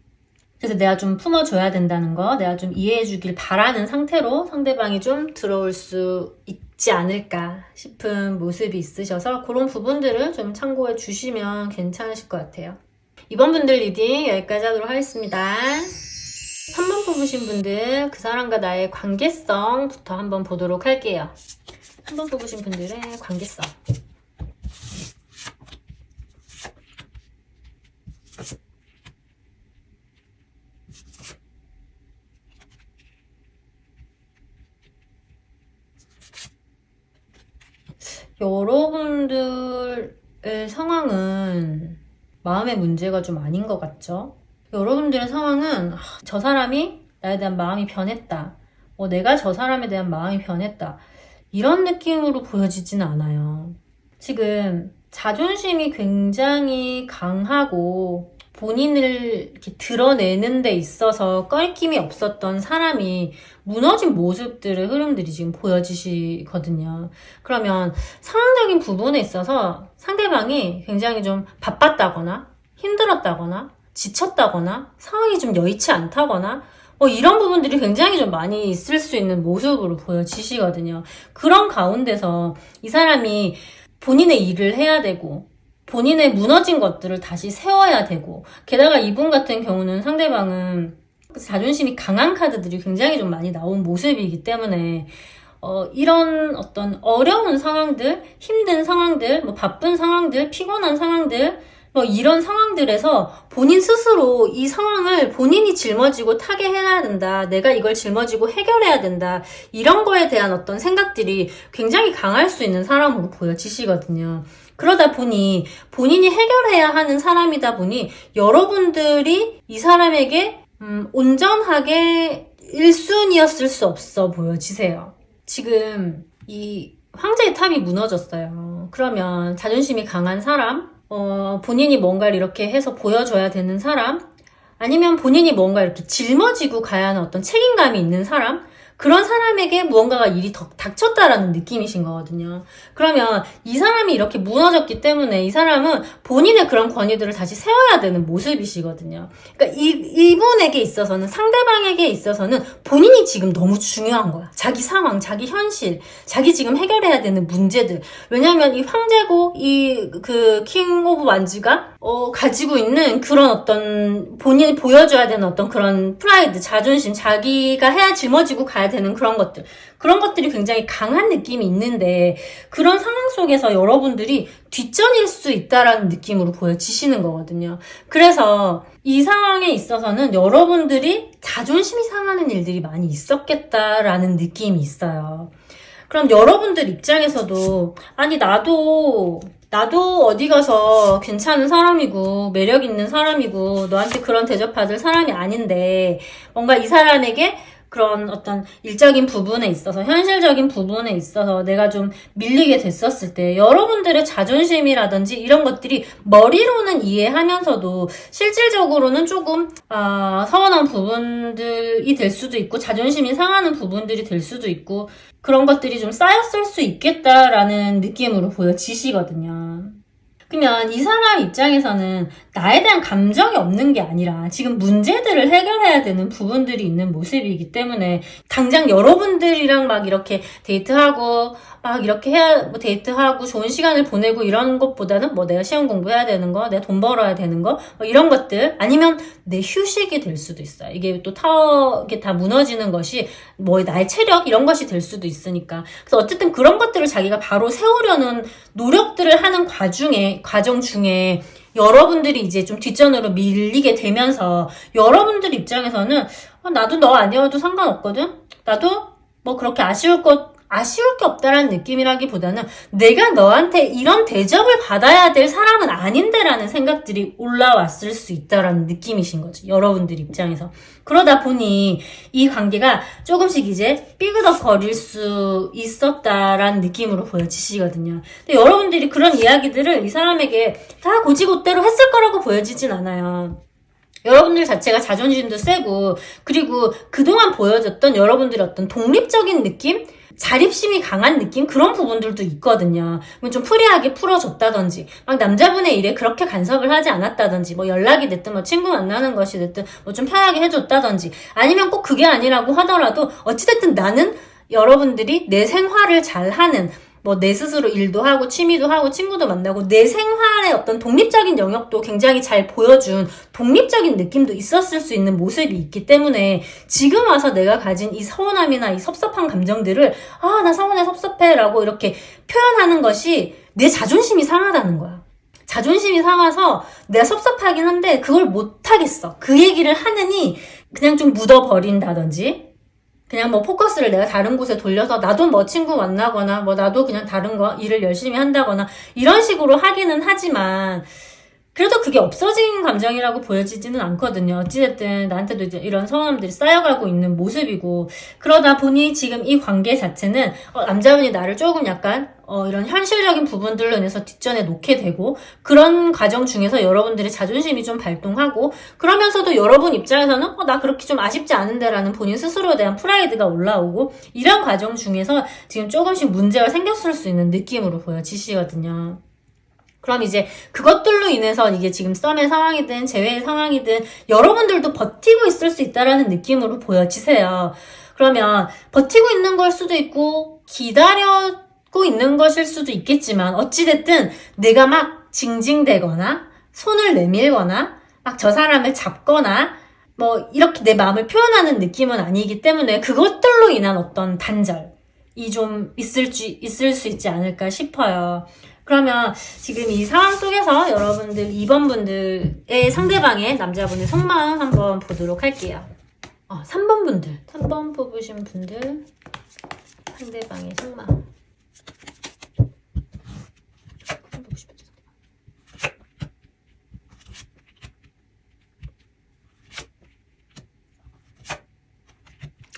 그래서 내가 좀 품어줘야 된다는 거, 내가 좀 이해해주길 바라는 상태로 상대방이 좀 들어올 수 있지 않을까 싶은 모습이 있으셔서 그런 부분들을 좀 참고해 주시면 괜찮으실 것 같아요. 이번 분들 리딩 여기까지 하도록 하겠습니다. 3번 뽑으신 분들, 그 사람과 나의 관계성부터 한번 보도록 할게요. 3번 뽑으신 분들의 관계성. 여러분들의 상황은 마음의 문제가 좀 아닌 것 같죠? 여러분들의 상황은 저 사람이 나에 대한 마음이 변했다, 내가 저 사람에 대한 마음이 변했다, 이런 느낌으로 보여지진 않아요. 지금 자존심이 굉장히 강하고 본인을 이렇게 드러내는 데 있어서 껄낌이 없었던 사람이 무너진 모습들의 흐름들이 지금 보여지시거든요. 그러면 상황적인 부분에 있어서 상대방이 굉장히 좀 바빴다거나 힘들었다거나 지쳤다거나 상황이 좀 여의치 않다거나 이런 부분들이 굉장히 좀 많이 있을 수 있는 모습으로 보여지시거든요. 그런 가운데서 이 사람이 본인의 일을 해야 되고 본인의 무너진 것들을 다시 세워야 되고, 게다가 이분 같은 경우는 상대방은 자존심이 강한 카드들이 굉장히 좀 많이 나온 모습이기 때문에 이런 어떤 어려운 상황들, 힘든 상황들, 바쁜 상황들, 피곤한 상황들, 이런 상황들에서 본인 스스로 이 상황을 본인이 짊어지고 타게 해야 된다, 내가 이걸 짊어지고 해결해야 된다, 이런 거에 대한 어떤 생각들이 굉장히 강할 수 있는 사람으로 보여지시거든요. 그러다 보니 본인이 해결해야 하는 사람이다 보니 여러분들이 이 사람에게 온전하게 1순위였을 수 없어 보여지세요. 지금 이 황제의 탑이 무너졌어요. 그러면 자존심이 강한 사람, 본인이 뭔가를 이렇게 해서 보여줘야 되는 사람, 아니면 본인이 뭔가 이렇게 짊어지고 가야 하는 어떤 책임감이 있는 사람, 그런 사람에게 무언가가 일이 닥쳤다라는 느낌이신 거거든요. 그러면 이 사람이 이렇게 무너졌기 때문에 이 사람은 본인의 그런 권위들을 다시 세워야 되는 모습이시거든요. 그러니까 이분에게 있어서는, 상대방에게 있어서는 본인이 지금 너무 중요한 거야. 자기 상황, 자기 현실, 자기 지금 해결해야 되는 문제들. 왜냐면 이 황제고 킹 오브 완즈가 가지고 있는 그런 어떤 본인이 보여줘야 되는 어떤 그런 프라이드, 자존심, 자기가 해야 짊어지고 가야 되는 그런 것들이 굉장히 강한 느낌이 있는데, 그런 상황 속에서 여러분들이 뒷전일 수 있다라는 느낌으로 보여지시는 거거든요. 그래서 이 상황에 있어서는 여러분들이 자존심이 상하는 일들이 많이 있었겠다라는 느낌이 있어요. 그럼 여러분들 입장에서도, 아니 나도 어디 가서 괜찮은 사람이고 매력 있는 사람이고 너한테 그런 대접받을 사람이 아닌데, 뭔가 이 사람에게 그런 어떤 일적인 부분에 있어서, 현실적인 부분에 있어서 내가 좀 밀리게 됐었을 때, 여러분들의 자존심이라든지 이런 것들이 머리로는 이해하면서도 실질적으로는 조금 서운한 부분들이 될 수도 있고, 자존심이 상하는 부분들이 될 수도 있고, 그런 것들이 좀 쌓였을 수 있겠다라는 느낌으로 보여지시거든요. 그러면 이 사람 입장에서는 나에 대한 감정이 없는 게 아니라 지금 문제들을 해결해야 되는 부분들이 있는 모습이기 때문에, 당장 여러분들이랑 막 이렇게 데이트하고 막 이렇게 데이트하고 좋은 시간을 보내고 이런 것보다는 내가 시험 공부해야 되는 거, 내가 돈 벌어야 되는 거, 이런 것들, 아니면 내 휴식이 될 수도 있어요. 이게 또 이게 다 무너지는 것이 나의 체력 이런 것이 될 수도 있으니까. 그래서 어쨌든 그런 것들을 자기가 바로 세우려는 노력들을 하는 과정 중에 여러분들이 이제 좀 뒷전으로 밀리게 되면서, 여러분들 입장에서는 나도 너 아니어도 상관없거든? 나도 그렇게 아쉬울 게 없다라는 느낌이라기보다는 내가 너한테 이런 대접을 받아야 될 사람은 아닌데라는 생각들이 올라왔을 수 있다라는 느낌이신 거죠. 여러분들 입장에서. 그러다 보니 이 관계가 조금씩 이제 삐그덕거릴 수 있었다라는 느낌으로 보여지시거든요. 근데 여러분들이 그런 이야기들을 이 사람에게 다 고지고대로 했을 거라고 보여지진 않아요. 여러분들 자체가 자존심도 세고, 그리고 그동안 보여줬던 여러분들의 어떤 독립적인 느낌? 자립심이 강한 느낌? 그런 부분들도 있거든요. 좀 프리하게 풀어줬다든지, 막 남자분의 일에 그렇게 간섭을 하지 않았다든지, 연락이 됐든, 친구 만나는 것이 됐든, 좀 편하게 해줬다든지, 아니면 꼭 그게 아니라고 하더라도, 어찌됐든 나는 여러분들이 내 생활을 잘하는, 내 스스로 일도 하고 취미도 하고 친구도 만나고 내 생활의 어떤 독립적인 영역도 굉장히 잘 보여준 독립적인 느낌도 있었을 수 있는 모습이 있기 때문에, 지금 와서 내가 가진 이 서운함이나 이 섭섭한 감정들을 나 서운해 섭섭해 라고 이렇게 표현하는 것이 내 자존심이 상하다는 거야. 자존심이 상해서 내가 섭섭하긴 한데 그걸 못하겠어. 그 얘기를 하느니 그냥 좀 묻어버린다든지, 그냥 포커스를 내가 다른 곳에 돌려서 나도 친구 만나거나 나도 그냥 다른 일을 열심히 한다거나 이런 식으로 하기는 하지만, 그래도 그게 없어진 감정이라고 보여지지는 않거든요. 어찌됐든 나한테도 이제 이런 서운함들이 쌓여가고 있는 모습이고, 그러다 보니 지금 이 관계 자체는 남자분이 나를 조금 약간 이런 현실적인 부분들로 인해서 뒷전에 놓게 되고, 그런 과정 중에서 여러분들의 자존심이 좀 발동하고, 그러면서도 여러분 입장에서는 나 그렇게 좀 아쉽지 않은데 라는 본인 스스로에 대한 프라이드가 올라오고, 이런 과정 중에서 지금 조금씩 문제가 생겼을 수 있는 느낌으로 보여지시거든요. 그럼 이제 그것들로 인해서 이게 지금 썸의 상황이든 재회의 상황이든 여러분들도 버티고 있을 수 있다라는 느낌으로 보여지세요. 그러면 버티고 있는 걸 수도 있고 기다리고 있는 것일 수도 있겠지만, 어찌됐든 내가 막 징징대거나 손을 내밀거나 막 저 사람을 잡거나 이렇게 내 마음을 표현하는 느낌은 아니기 때문에, 그것들로 인한 어떤 단절이 좀 있을 수 있지 않을까 싶어요. 그러면 지금 이 상황 속에서 여러분들 2번 분들의 상대방의 남자분의 속마음 한번 보도록 할게요. 3번 분들, 3번 뽑으신 분들 상대방의 속마음.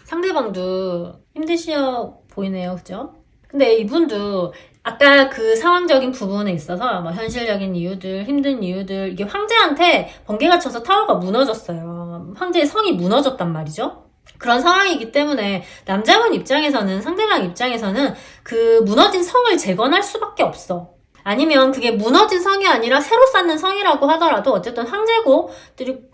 상대방도 힘드시어 보이네요, 그죠? 근데 이분도 아까 그 상황적인 부분에 있어서 뭐 현실적인 이유들, 힘든 이유들, 이게 황제한테 번개가 쳐서 타워가 무너졌어요. 황제의 성이 무너졌단 말이죠. 그런 상황이기 때문에 남자분 입장에서는, 상대방 입장에서는 그 무너진 성을 재건할 수밖에 없어. 아니면 그게 무너진 성이 아니라 새로 쌓는 성이라고 하더라도 어쨌든 황제고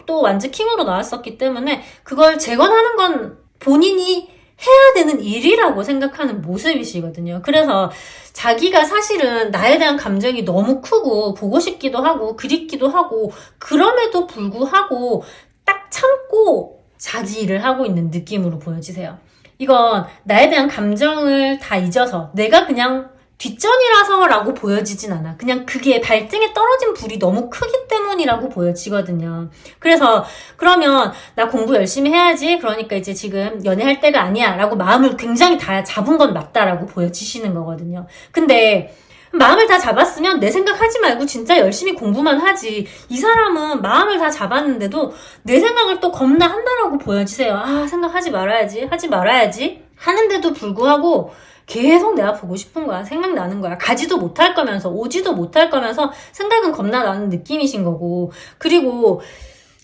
또 완즈 킹으로 나왔었기 때문에 그걸 재건하는 건 본인이 해야 되는 일이라고 생각하는 모습이시거든요. 그래서 자기가 사실은 나에 대한 감정이 너무 크고 보고 싶기도 하고 그립기도 하고 그럼에도 불구하고 딱 참고 자기 일을 하고 있는 느낌으로 보여지세요. 이건 나에 대한 감정을 다 잊어서 내가 그냥 뒷전이라서라고 보여지진 않아. 그냥 그게 발등에 떨어진 불이 너무 크기 때문이라고 보여지거든요. 그래서 그러면 나 공부 열심히 해야지. 그러니까 이제 지금 연애할 때가 아니야 라고 마음을 굉장히 다 잡은 건 맞다라고 보여지시는 거거든요. 근데 마음을 다 잡았으면 내 생각하지 말고 진짜 열심히 공부만 하지. 이 사람은 마음을 다 잡았는데도 내 생각을 또 겁나 한다라고 보여지세요. 아, 생각하지 말아야지. 하지 말아야지. 하는데도 불구하고 계속 내가 보고 싶은 거야. 생각나는 거야. 가지도 못할 거면서 오지도 못할 거면서 생각은 겁나 나는 느낌이신 거고. 그리고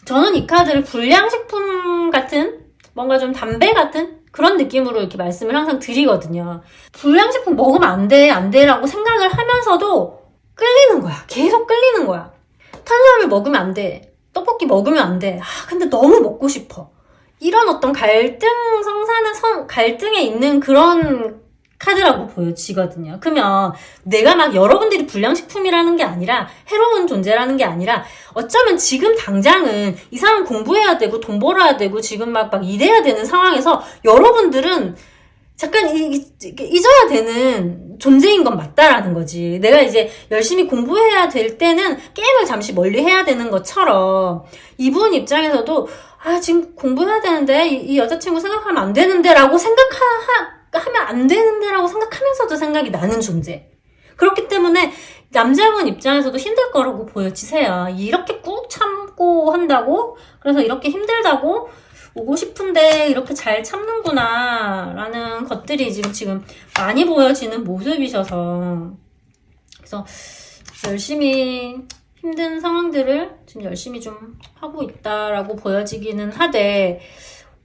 저는 이 카드를 불량식품 같은 뭔가 좀 담배 같은 그런 느낌으로 이렇게 말씀을 항상 드리거든요. 불량식품 먹으면 안 돼, 안 돼라고 생각을 하면서도 끌리는 거야. 계속 끌리는 거야. 탄수화물 먹으면 안 돼. 떡볶이 먹으면 안 돼. 아, 근데 너무 먹고 싶어. 이런 어떤 갈등에 있는 그런 카드라고 보여지거든요. 그러면 내가 막 여러분들이 불량식품이라는 게 아니라 해로운 존재라는 게 아니라 어쩌면 지금 당장은 이 사람 공부해야 되고 돈 벌어야 되고 지금 막 일해야 되는 상황에서 여러분들은 잠깐 잊어야 되는 존재인 건 맞다라는 거지. 내가 이제 열심히 공부해야 될 때는 게임을 잠시 멀리 해야 되는 것처럼 이분 입장에서도 아 지금 공부해야 되는데 이 여자친구 생각하면 안 되는데 라고 하면 안 되는데 라고 생각하면서도 생각이 나는 존재. 그렇기 때문에 남자분 입장에서도 힘들 거라고 보여지세요. 이렇게 꾹 참고 한다고? 그래서 이렇게 힘들다고? 오고 싶은데 이렇게 잘 참는구나 라는 것들이 지금 많이 보여지는 모습이셔서 그래서 열심히 힘든 상황들을 지금 열심히 좀 하고 있다라고 보여지기는 하되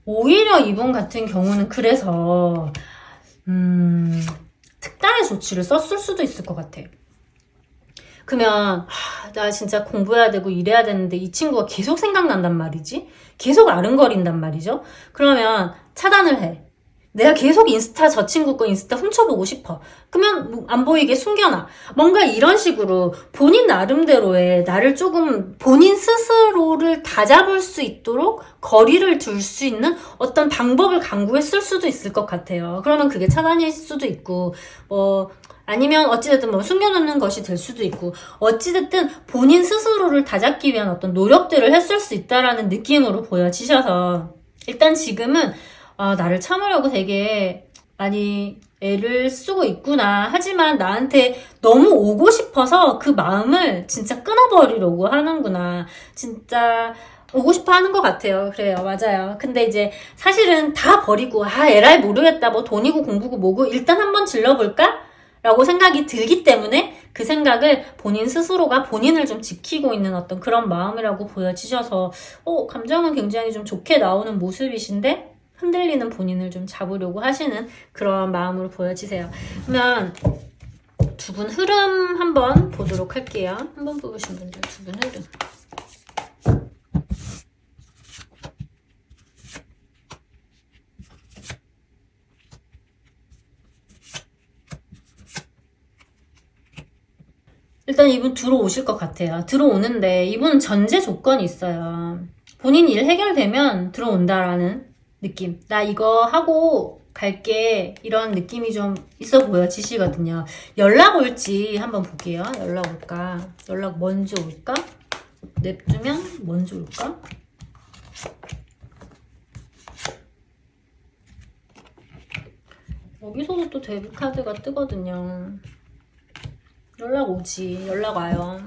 오히려 이분 같은 경우는 그래서 특단의 조치를 썼을 수도 있을 것 같아. 그러면 나 진짜 공부해야 되고 일해야 되는데 이 친구가 계속 생각난단 말이지? 계속 아른거린단 말이죠? 그러면 차단을 해. 내가 계속 저 친구 거 인스타 훔쳐보고 싶어. 그러면 안 보이게 숨겨놔. 뭔가 이런 식으로 본인 나름대로의 나를 조금 본인 스스로를 다잡을 수 있도록 거리를 둘 수 있는 어떤 방법을 강구했을 수도 있을 것 같아요. 그러면 그게 차단일 수도 있고 아니면 어찌됐든 숨겨놓는 것이 될 수도 있고 어찌됐든 본인 스스로를 다잡기 위한 어떤 노력들을 했을 수 있다라는 느낌으로 보여지셔서 일단 지금은 나를 참으려고 되게 많이 애를 쓰고 있구나. 하지만 나한테 너무 오고 싶어서 그 마음을 진짜 끊어버리려고 하는구나. 진짜 오고 싶어 하는 것 같아요. 그래요. 맞아요. 근데 이제 사실은 다 버리고 에라이 모르겠다. 돈이고 공부고 뭐고 일단 한번 질러볼까? 라고 생각이 들기 때문에 그 생각을 본인 스스로가 본인을 좀 지키고 있는 어떤 그런 마음이라고 보여지셔서 감정은 굉장히 좀 좋게 나오는 모습이신데 흔들리는 본인을 좀 잡으려고 하시는 그런 마음으로 보여지세요. 그러면 두 분 흐름 한번 보도록 할게요. 한번 뽑으신 분들 두 분 흐름. 일단 이분 들어오실 것 같아요. 들어오는데 이분은 전제 조건이 있어요. 본인 일 해결되면 들어온다라는 느낌. 나 이거 하고 갈게. 이런 느낌이 좀 있어 보여지시거든요. 연락 올지 한번 볼게요. 연락 올까? 연락 먼저 올까? 냅두면 먼저 올까? 여기서도 또 데뷔 카드가 뜨거든요. 연락 오지. 연락 와요.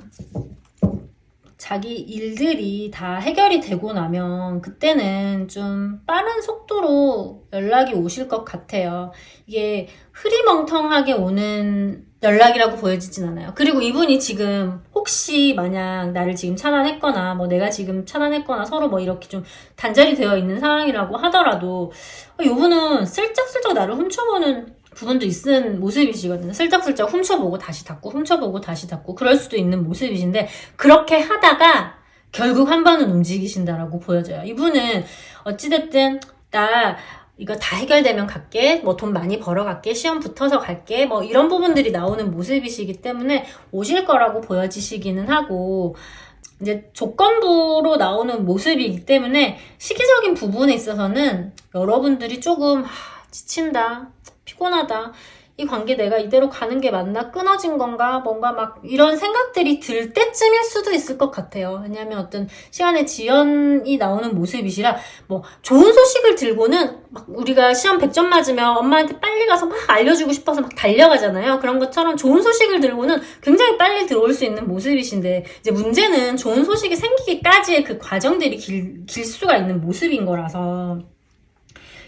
자기 일들이 다 해결이 되고 나면 그때는 좀 빠른 속도로 연락이 오실 것 같아요. 이게 흐리멍텅하게 오는 연락이라고 보여지진 않아요. 그리고 이분이 지금 혹시 만약 나를 지금 차단했거나 뭐 내가 지금 차단했거나 서로 뭐 이렇게 좀 단절이 되어 있는 상황이라고 하더라도 이분은 슬쩍슬쩍 나를 훔쳐보는 부분도 있는 모습이시거든요. 슬쩍슬쩍 훔쳐보고 다시 닫고 훔쳐보고 다시 닫고 그럴 수도 있는 모습이신데 그렇게 하다가 결국 한 번은 움직이신다라고 보여져요. 이분은 어찌됐든 나 이거 다 해결되면 갈게, 뭐 돈 많이 벌어갈게, 시험 붙어서 갈게, 뭐 이런 부분들이 나오는 모습이시기 때문에 오실 거라고 보여지시기는 하고, 이제 조건부로 나오는 모습이기 때문에 시기적인 부분에 있어서는 여러분들이 조금 지친다, 피곤하다, 이 관계 내가 이대로 가는 게 맞나? 끊어진 건가? 뭔가 막 이런 생각들이 들 때쯤일 수도 있을 것 같아요. 왜냐하면 어떤 시간의 지연이 나오는 모습이시라 뭐 좋은 소식을 들고는 막 우리가 시험 100점 맞으면 엄마한테 빨리 가서 막 알려주고 싶어서 막 달려가잖아요. 그런 것처럼 좋은 소식을 들고는 굉장히 빨리 들어올 수 있는 모습이신데 이제 문제는 좋은 소식이 생기기까지의 그 과정들이 길 수가 있는 모습인 거라서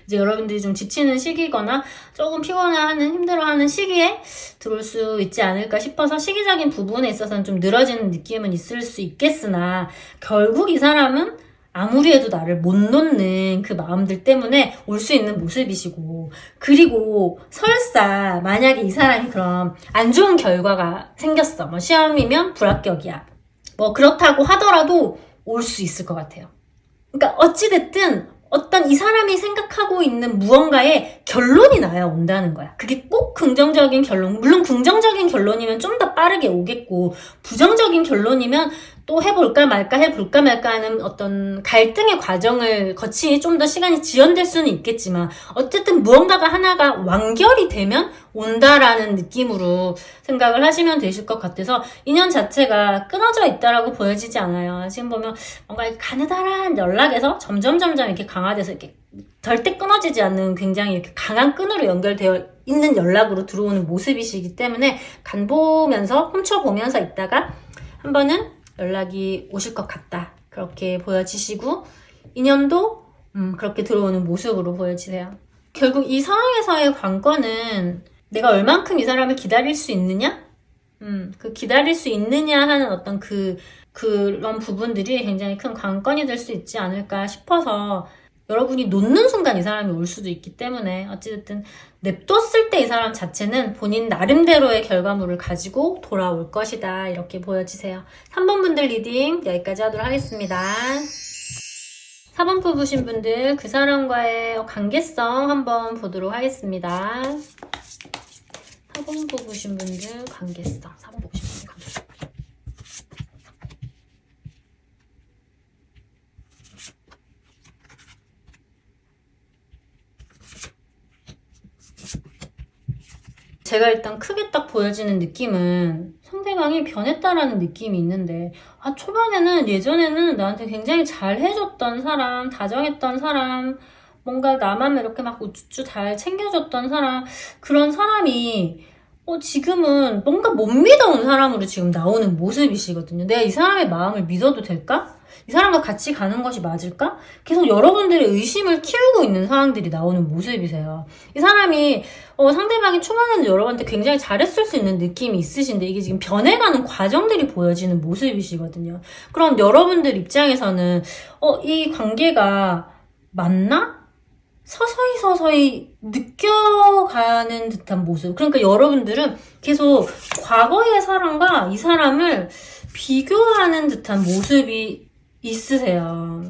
이제 여러분들이 좀 지치는 시기거나 조금 피곤해하는 힘들어하는 시기에 들어올 수 있지 않을까 싶어서 시기적인 부분에 있어서는 좀 늘어지는 느낌은 있을 수 있겠으나 결국 이 사람은 아무리 해도 나를 못 놓는 그 마음들 때문에 올 수 있는 모습이시고 그리고 설사 만약에 이 사람이 그럼 안 좋은 결과가 생겼어. 뭐 시험이면 불합격이야. 뭐 그렇다고 하더라도 올 수 있을 것 같아요. 그러니까 어찌됐든 어떤 이 사람이 생각하고 있는 무언가에 결론이 나야 온다는 거야. 그게 꼭 긍정적인 결론, 물론 긍정적인 결론이면 좀 더 빠르게 오겠고 부정적인 결론이면 또 해볼까 말까 하는 어떤 갈등의 과정을 거치니 좀 더 시간이 지연될 수는 있겠지만 어쨌든 무언가가 하나가 완결이 되면 온다라는 느낌으로 생각을 하시면 되실 것 같아서 인연 자체가 끊어져 있다라고 보여지지 않아요. 지금 보면 뭔가 가느다란 연락에서 점점 이렇게 강화돼서 이렇게 절대 끊어지지 않는 굉장히 이렇게 강한 끈으로 연결되어 있는 연락으로 들어오는 모습이시기 때문에 간보면서 훔쳐보면서 있다가 한 번은 연락이 오실 것 같다. 그렇게 보여지시고 인연도 그렇게 들어오는 모습으로 보여지세요. 결국 이 상황에서의 관건은 내가 얼만큼 이 사람을 기다릴 수 있느냐? 그 기다릴 수 있느냐 하는 어떤 그런 부분들이 굉장히 큰 관건이 될 수 있지 않을까 싶어서 여러분이 놓는 순간 이 사람이 올 수도 있기 때문에 어찌됐든 냅뒀을 때 이 사람 자체는 본인 나름대로의 결과물을 가지고 돌아올 것이다. 이렇게 보여지세요. 3번 분들 리딩 여기까지 하도록 하겠습니다. 4번 뽑으신 분들 그 사람과의 관계성 한번 보도록 하겠습니다. 4번 뽑으신 분들 관계성 4번 뽑으신 분들 관계성 제가 일단 크게 딱 보여지는 느낌은 상대방이 변했다라는 느낌이 있는데 초반에는 예전에는 나한테 굉장히 잘 해줬던 사람, 다정했던 사람, 뭔가 나만 이렇게 막 우쭈쭈 잘 챙겨줬던 사람, 그런 사람이 지금은 뭔가 못 믿어온 사람으로 지금 나오는 모습이시거든요. 내가 이 사람의 마음을 믿어도 될까? 이 사람과 같이 가는 것이 맞을까? 계속 여러분들의 의심을 키우고 있는 상황들이 나오는 모습이세요. 이 사람이 상대방이 초반에는 여러분한테 굉장히 잘했을 수 있는 느낌이 있으신데 이게 지금 변해가는 과정들이 보여지는 모습이시거든요. 그럼 여러분들 입장에서는 이 관계가 맞나? 서서히 느껴가는 듯한 모습. 그러니까 여러분들은 계속 과거의 사람과 이 사람을 비교하는 듯한 모습이 있으세요.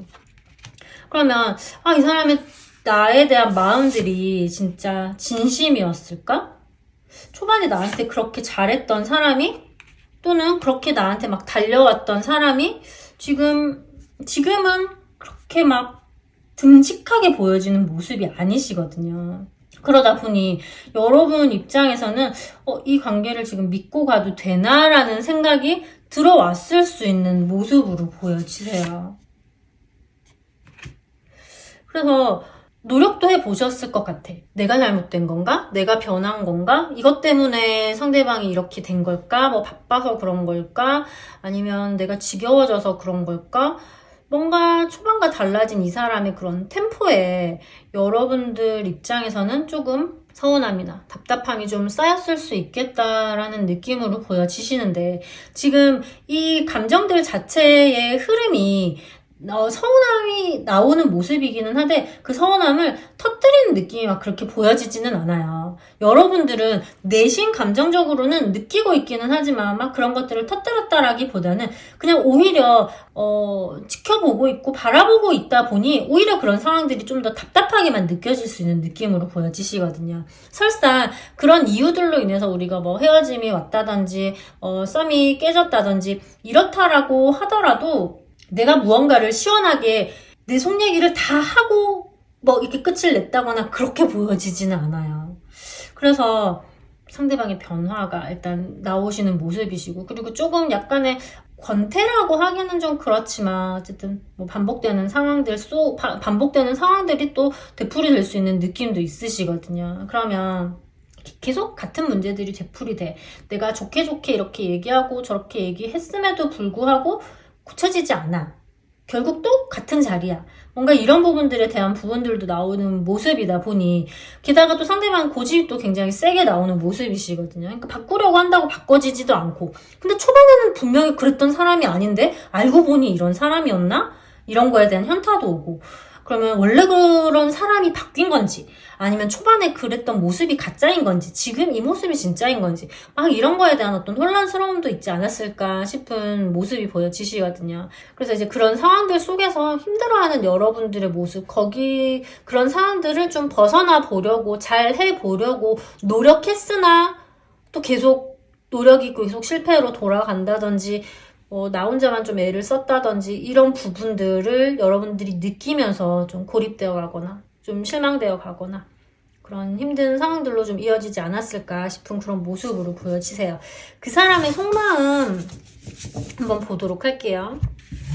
그러면 이 사람의 나에 대한 마음들이 진짜 진심이었을까? 초반에 나한테 그렇게 잘했던 사람이 또는 그렇게 나한테 막 달려왔던 사람이 지금은 그렇게 막 듬직하게 보여지는 모습이 아니시거든요. 그러다 보니 여러분 입장에서는 이 관계를 지금 믿고 가도 되나라는 생각이 들어왔을 수 있는 모습으로 보여지세요. 그래서 노력도 해보셨을 것 같아. 내가 잘못된 건가? 내가 변한 건가? 이것 때문에 상대방이 이렇게 된 걸까? 뭐 바빠서 그런 걸까? 아니면 내가 지겨워져서 그런 걸까? 뭔가 초반과 달라진 이 사람의 그런 템포에 여러분들 입장에서는 조금 서운함이나 답답함이 좀 쌓였을 수 있겠다라는 느낌으로 보여지시는데, 지금 이 감정들 자체의 흐름이 서운함이 나오는 모습이기는 한데, 그 서운함을 터뜨리는 느낌이 막 그렇게 보여지지는 않아요. 여러분들은 내심 감정적으로는 느끼고 있기는 하지만 막 그런 것들을 터뜨렸다라기보다는 그냥 오히려 지켜보고 있고 바라보고 있다 보니 오히려 그런 상황들이 좀 더 답답하게만 느껴질 수 있는 느낌으로 보여지시거든요. 설사 그런 이유들로 인해서 우리가 뭐 헤어짐이 왔다든지 썸이 깨졌다든지 이렇다라고 하더라도, 내가 무언가를 시원하게 내 속 얘기를 다 하고 뭐 이렇게 끝을 냈다거나 그렇게 보여지지는 않아요. 그래서 상대방의 변화가 일단 나오시는 모습이시고, 그리고 조금 약간의 권태라고 하기는 좀 그렇지만 어쨌든 뭐 반복되는 상황들이 또 되풀이될 수 있는 느낌도 있으시거든요. 그러면 계속 같은 문제들이 되풀이 돼. 내가 좋게 이렇게 얘기하고 저렇게 얘기했음에도 불구하고 고쳐지지 않아. 결국 또 같은 자리야. 뭔가 이런 부분들에 대한 부분들도 나오는 모습이다 보니, 게다가 또 상대방 고집이 또 굉장히 세게 나오는 모습이시거든요. 그러니까 바꾸려고 한다고 바꿔지지도 않고, 근데 초반에는 분명히 그랬던 사람이 아닌데 알고 보니 이런 사람이었나? 이런 거에 대한 현타도 오고, 그러면 원래 그런 사람이 바뀐 건지, 아니면 초반에 그랬던 모습이 가짜인 건지, 지금 이 모습이 진짜인 건지, 막 이런 거에 대한 어떤 혼란스러움도 있지 않았을까 싶은 모습이 보여지시거든요. 그래서 이제 그런 상황들 속에서 힘들어하는 여러분들의 모습, 그런 상황들을 좀 벗어나 보려고, 잘 해보려고 노력했으나 또 계속 노력이 계속 실패로 돌아간다든지, 나 혼자만 좀 애를 썼다든지, 이런 부분들을 여러분들이 느끼면서 좀 고립되어 가거나 좀 실망되어 가거나 그런 힘든 상황들로 좀 이어지지 않았을까 싶은 그런 모습으로 보여지세요. 그 사람의 속마음 한번 보도록 할게요.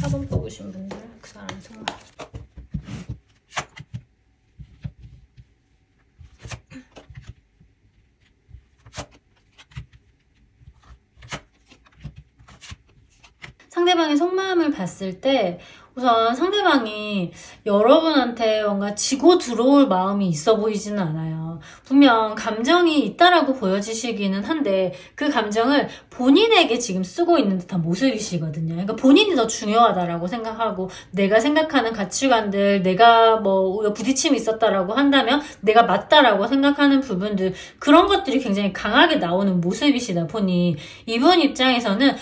4번 뽑으신 분들, 그 사람의 속마음. 상대방의 속마음을 봤을 때, 우선 상대방이 여러분한테 뭔가 지고 들어올 마음이 있어 보이지는 않아요. 분명 감정이 있다라고 보여지시기는 한데, 그 감정을 본인에게 지금 쓰고 있는 듯한 모습이시거든요. 그러니까 본인이 더 중요하다라고 생각하고, 내가 생각하는 가치관들, 내가 뭐 부딪힘이 있었다라고 한다면 내가 맞다라고 생각하는 부분들, 그런 것들이 굉장히 강하게 나오는 모습이시다 보니, 이분 입장에서는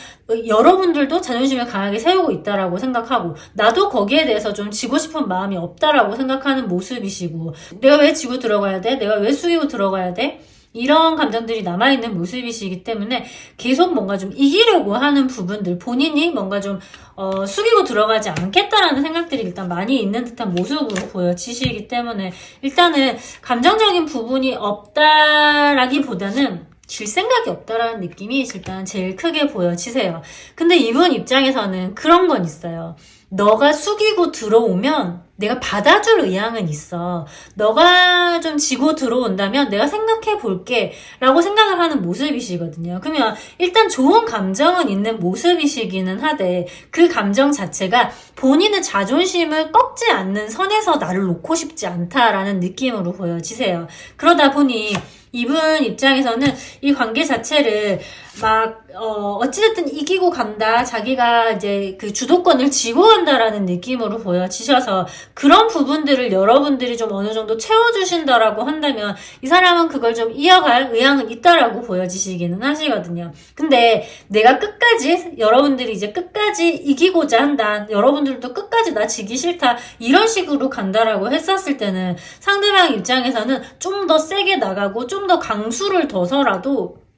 여러분들도 자존심을 강하게 세우고 있다라고 생각하고, 나도 거기에 대해서 좀 지고 싶은 마음이 없다라고 생각하는 모습이시고, 내가 왜 지고 들어가야 돼? 내가 왜 숙이고 들어가야 돼? 이런 감정들이 남아있는 모습이시기 때문에 계속 뭔가 좀 이기려고 하는 부분들, 본인이 뭔가 좀 숙이고 들어가지 않겠다라는 생각들이 일단 많이 있는 듯한 모습으로 보여지시기 때문에, 일단은 감정적인 부분이 없다라기보다는 질 생각이 없다라는 느낌이 일단 제일 크게 보여지세요. 근데 이분 입장에서는 그런 건 있어요. 너가 숙이고 들어오면 내가 받아줄 의향은 있어. 너가 좀 지고 들어온다면 내가 생각해 볼게 라고 생각을 하는 모습이시거든요. 그러면 일단 좋은 감정은 있는 모습이시기는 하되, 그 감정 자체가 본인의 자존심을 꺾지 않는 선에서 나를 놓고 싶지 않다라는 느낌으로 보여지세요. 그러다 보니 이분 입장에서는 이 관계 자체를 막 어찌됐든 이기고 간다, 자기가 이제 그 주도권을 쥐고 간다라는 느낌으로 보여지셔서, 그런 부분들을 여러분들이 좀 어느 정도 채워주신다라고 한다면 이 사람은 그걸 좀 이어갈 의향은 있다라고 보여지시기는 하시거든요. 근데 내가 끝까지, 여러분들이 이제 끝까지 이기고자 한다, 여러분들도 끝까지 나 지기 싫다, 이런 식으로 간다라고 했었을 때는 상대방 입장에서는 좀 더 세게 나가고 좀 더 강수를 둬서라도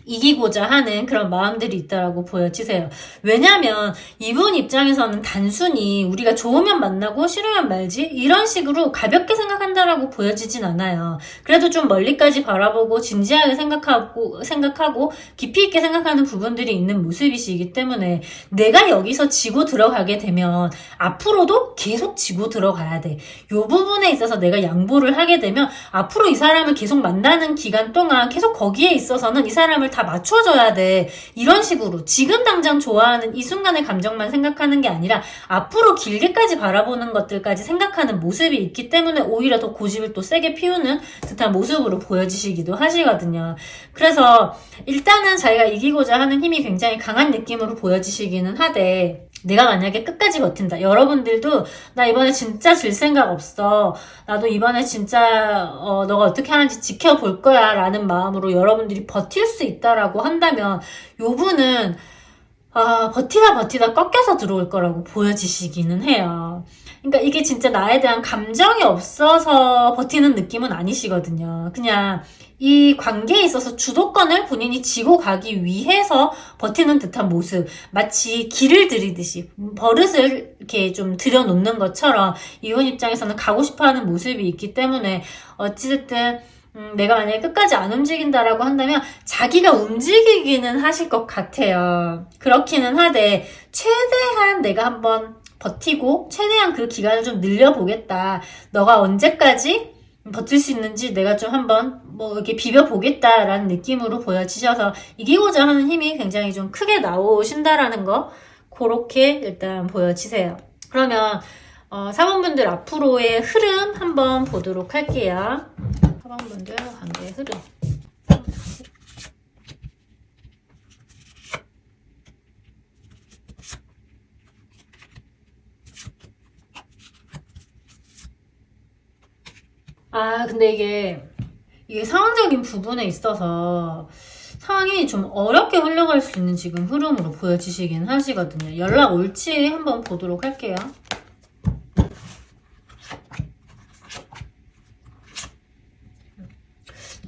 이기고자 하는 그런 마음들이 있다라고 보여지세요. 왜냐면 이분 입장에서는 단순히 우리가 좋으면 만나고 싫으면 말지 이런 식으로 가볍게 생각한다라고 보여지진 않아요. 그래도 좀 멀리까지 바라보고 진지하게 생각하고 깊이 있게 생각하는 부분들이 있는 모습이시기 때문에, 내가 여기서 지고 들어가게 되면 앞으로도 계속 지고 들어가야 돼. 이 부분에 있어서 내가 양보를 하게 되면 앞으로 이 사람을 계속 만나는 기간 동안 계속 거기에 있어서는 이 사람을 다 맞춰줘야 돼. 이런 식으로 지금 당장 좋아하는 이 순간의 감정만 생각하는 게 아니라 앞으로 길게까지 바라보는 것들까지 생각하는 모습이 있기 때문에 오히려 더 고집을 또 세게 피우는 듯한 모습으로 보여지시기도 하시거든요. 그래서 일단은 자기가 이기고자 하는 힘이 굉장히 강한 느낌으로 보여지시기는 하되, 내가 만약에 끝까지 버틴다. 여러분들도 나 이번에 진짜 질 생각 없어. 나도 이번에 진짜 너가 어떻게 하는지 지켜볼 거야 라는 마음으로 여러분들이 버틸 수 있다라고 한다면 요 분은 버티다 꺾여서 들어올 거라고 보여지시기는 해요. 그러니까 이게 진짜 나에 대한 감정이 없어서 버티는 느낌은 아니시거든요. 그냥 이 관계에 있어서 주도권을 본인이 쥐고 가기 위해서 버티는 듯한 모습, 마치 길을 들이듯이 버릇을 이렇게 좀 들여놓는 것처럼 이분 입장에서는 가고 싶어하는 모습이 있기 때문에 어찌됐든 내가 만약에 끝까지 안 움직인다라고 한다면 자기가 움직이기는 하실 것 같아요. 그렇기는 하되 최대한 내가 한번 버티고 최대한 그 기간을 좀 늘려보겠다. 너가 언제까지 버틸 수 있는지 내가 좀 한번 이렇게 비벼보겠다라는 느낌으로 보여지셔서 이기고자 하는 힘이 굉장히 좀 크게 나오신다라는 거, 그렇게 일단 보여지세요. 그러면 4번분들 앞으로의 흐름 한번 보도록 할게요. 4번분들 관계의 흐름. 근데 이게 상황적인 부분에 있어서 상황이 좀 어렵게 흘러갈 수 있는 지금 흐름으로 보여지시긴 하시거든요. 연락 올지 한번 보도록 할게요.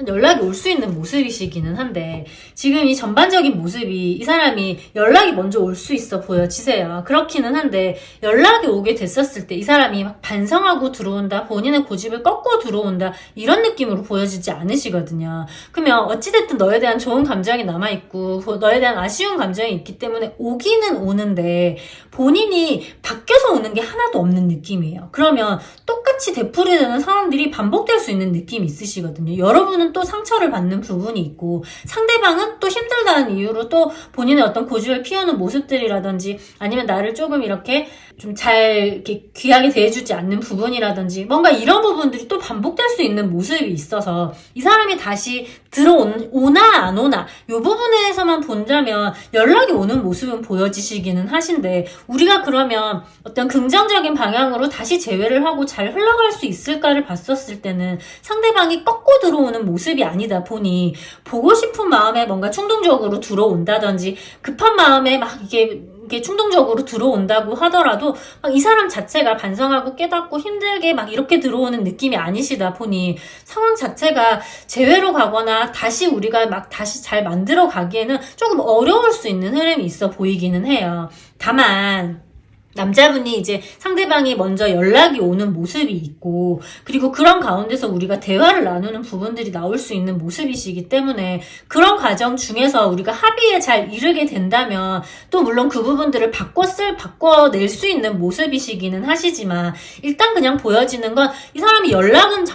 연락이 올 수 있는 모습이시기는 한데 지금 이 전반적인 모습이 이 사람이 연락이 먼저 올 수 있어 보여지세요. 그렇기는 한데 연락이 오게 됐었을 때 이 사람이 막 반성하고 들어온다, 본인의 고집을 꺾고 들어온다 이런 느낌으로 보여지지 않으시거든요. 그러면 어찌됐든 너에 대한 좋은 감정이 남아있고 너에 대한 아쉬운 감정이 있기 때문에 오기는 오는데 본인이 바뀌어서 오는 게 하나도 없는 느낌이에요. 그러면 똑같이 되풀이되는 상황들이 반복될 수 있는 느낌이 있으시거든요. 여러분은 또 상처를 받는 부분이 있고 상대방은 또 힘들다는 이유로 또 본인의 어떤 고집을 피우는 모습들이라든지 아니면 나를 조금 이렇게 좀 잘 이렇게 귀하게 대해주지 않는 부분이라든지 뭔가 이런 부분들이 또 반복될 수 있는 모습이 있어서 이 사람이 다시 들어오나 안 오나 이 부분에서만 본다면 연락이 오는 모습은 보여지시기는 하신데 우리가 그러면 어떤 긍정적인 방향으로 다시 재회를 하고 잘 흘러갈 수 있을까를 봤었을 때는 상대방이 꺾고 들어오는 모습이 아니다 보니 보고 싶은 마음에 뭔가 충동적으로 들어온다든지 급한 마음에 막 이게 충동적으로 들어온다고 하더라도 막 이 사람 자체가 반성하고 깨닫고 힘들게 막 이렇게 들어오는 느낌이 아니시다 보니 상황 자체가 재회로 가거나 다시 우리가 막 다시 잘 만들어 가기에는 조금 어려울 수 있는 흐름이 있어 보이기는 해요. 다만 남자분이 이제 상대방이 먼저 연락이 오는 모습이 있고 그리고 그런 가운데서 우리가 대화를 나누는 부분들이 나올 수 있는 모습이시기 때문에 그런 과정 중에서 우리가 합의에 잘 이르게 된다면 또 물론 그 부분들을 바꿔낼 수 있는 모습이시기는 하시지만 일단 그냥 보여지는 건 이 사람이 연락은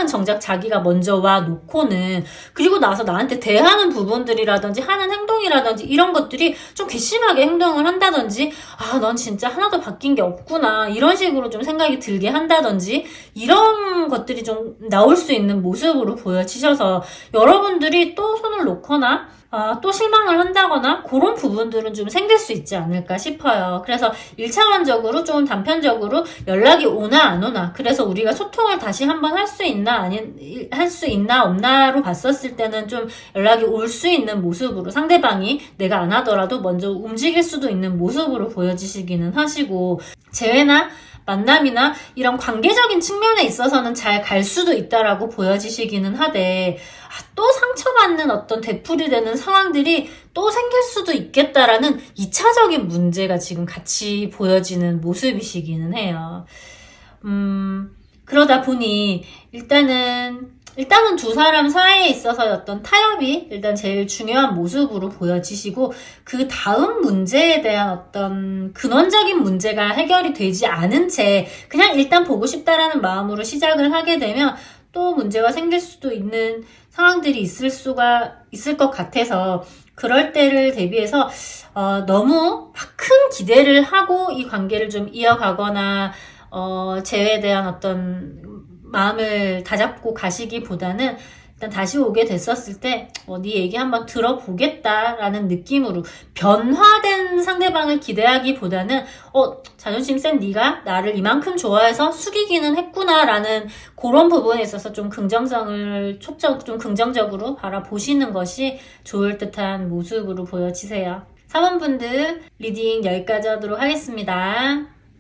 정작 자기가 먼저 와 놓고는 그리고 나서 나한테 대하는 부분들이라든지 하는 행동이라든지 이런 것들이 좀 괘씸하게 행동을 한다든지 넌 진짜 하나도 바뀐 게 없구나 이런 식으로 좀 생각이 들게 한다든지 이런 것들이 좀 나올 수 있는 모습으로 보여지셔서 여러분들이 또 손을 놓거나 또 실망을 한다거나 그런 부분들은 좀 생길 수 있지 않을까 싶어요. 그래서 1차원적으로 좀 단편적으로 연락이 오나 안 오나 그래서 우리가 소통을 다시 한번 할 수 있나 없나로 봤었을 때는 좀 연락이 올 수 있는 모습으로 상대방이 내가 안 하더라도 먼저 움직일 수도 있는 모습으로 보여지시기는 하시고 재회나 만남이나 이런 관계적인 측면에 있어서는 잘 갈 수도 있다라고 보여지시기는 하되 또 상처받는 어떤 되풀이되는 상황들이 또 생길 수도 있겠다라는 2차적인 문제가 지금 같이 보여지는 모습이시기는 해요. 그러다 보니 일단은 두 사람 사이에 있어서 어떤 타협이 일단 제일 중요한 모습으로 보여지시고 그 다음 문제에 대한 어떤 근원적인 문제가 해결이 되지 않은 채 그냥 일단 보고 싶다라는 마음으로 시작을 하게 되면 또 문제가 생길 수도 있는 상황들이 있을 것 같아서 그럴 때를 대비해서 너무 막 큰 기대를 하고 이 관계를 좀 이어가거나 재회에 대한 어떤 마음을 다잡고 가시기보다는 일단 다시 오게 됐었을 때 네 얘기 한번 들어보겠다라는 느낌으로 변화된 상대방을 기대하기보다는 자존심 센 네가 나를 이만큼 좋아해서 숙이기는 했구나라는 그런 부분에 있어서 좀 좀 긍정적으로 바라보시는 것이 좋을 듯한 모습으로 보여지세요. 사원분들 리딩 여기까지 하도록 하겠습니다.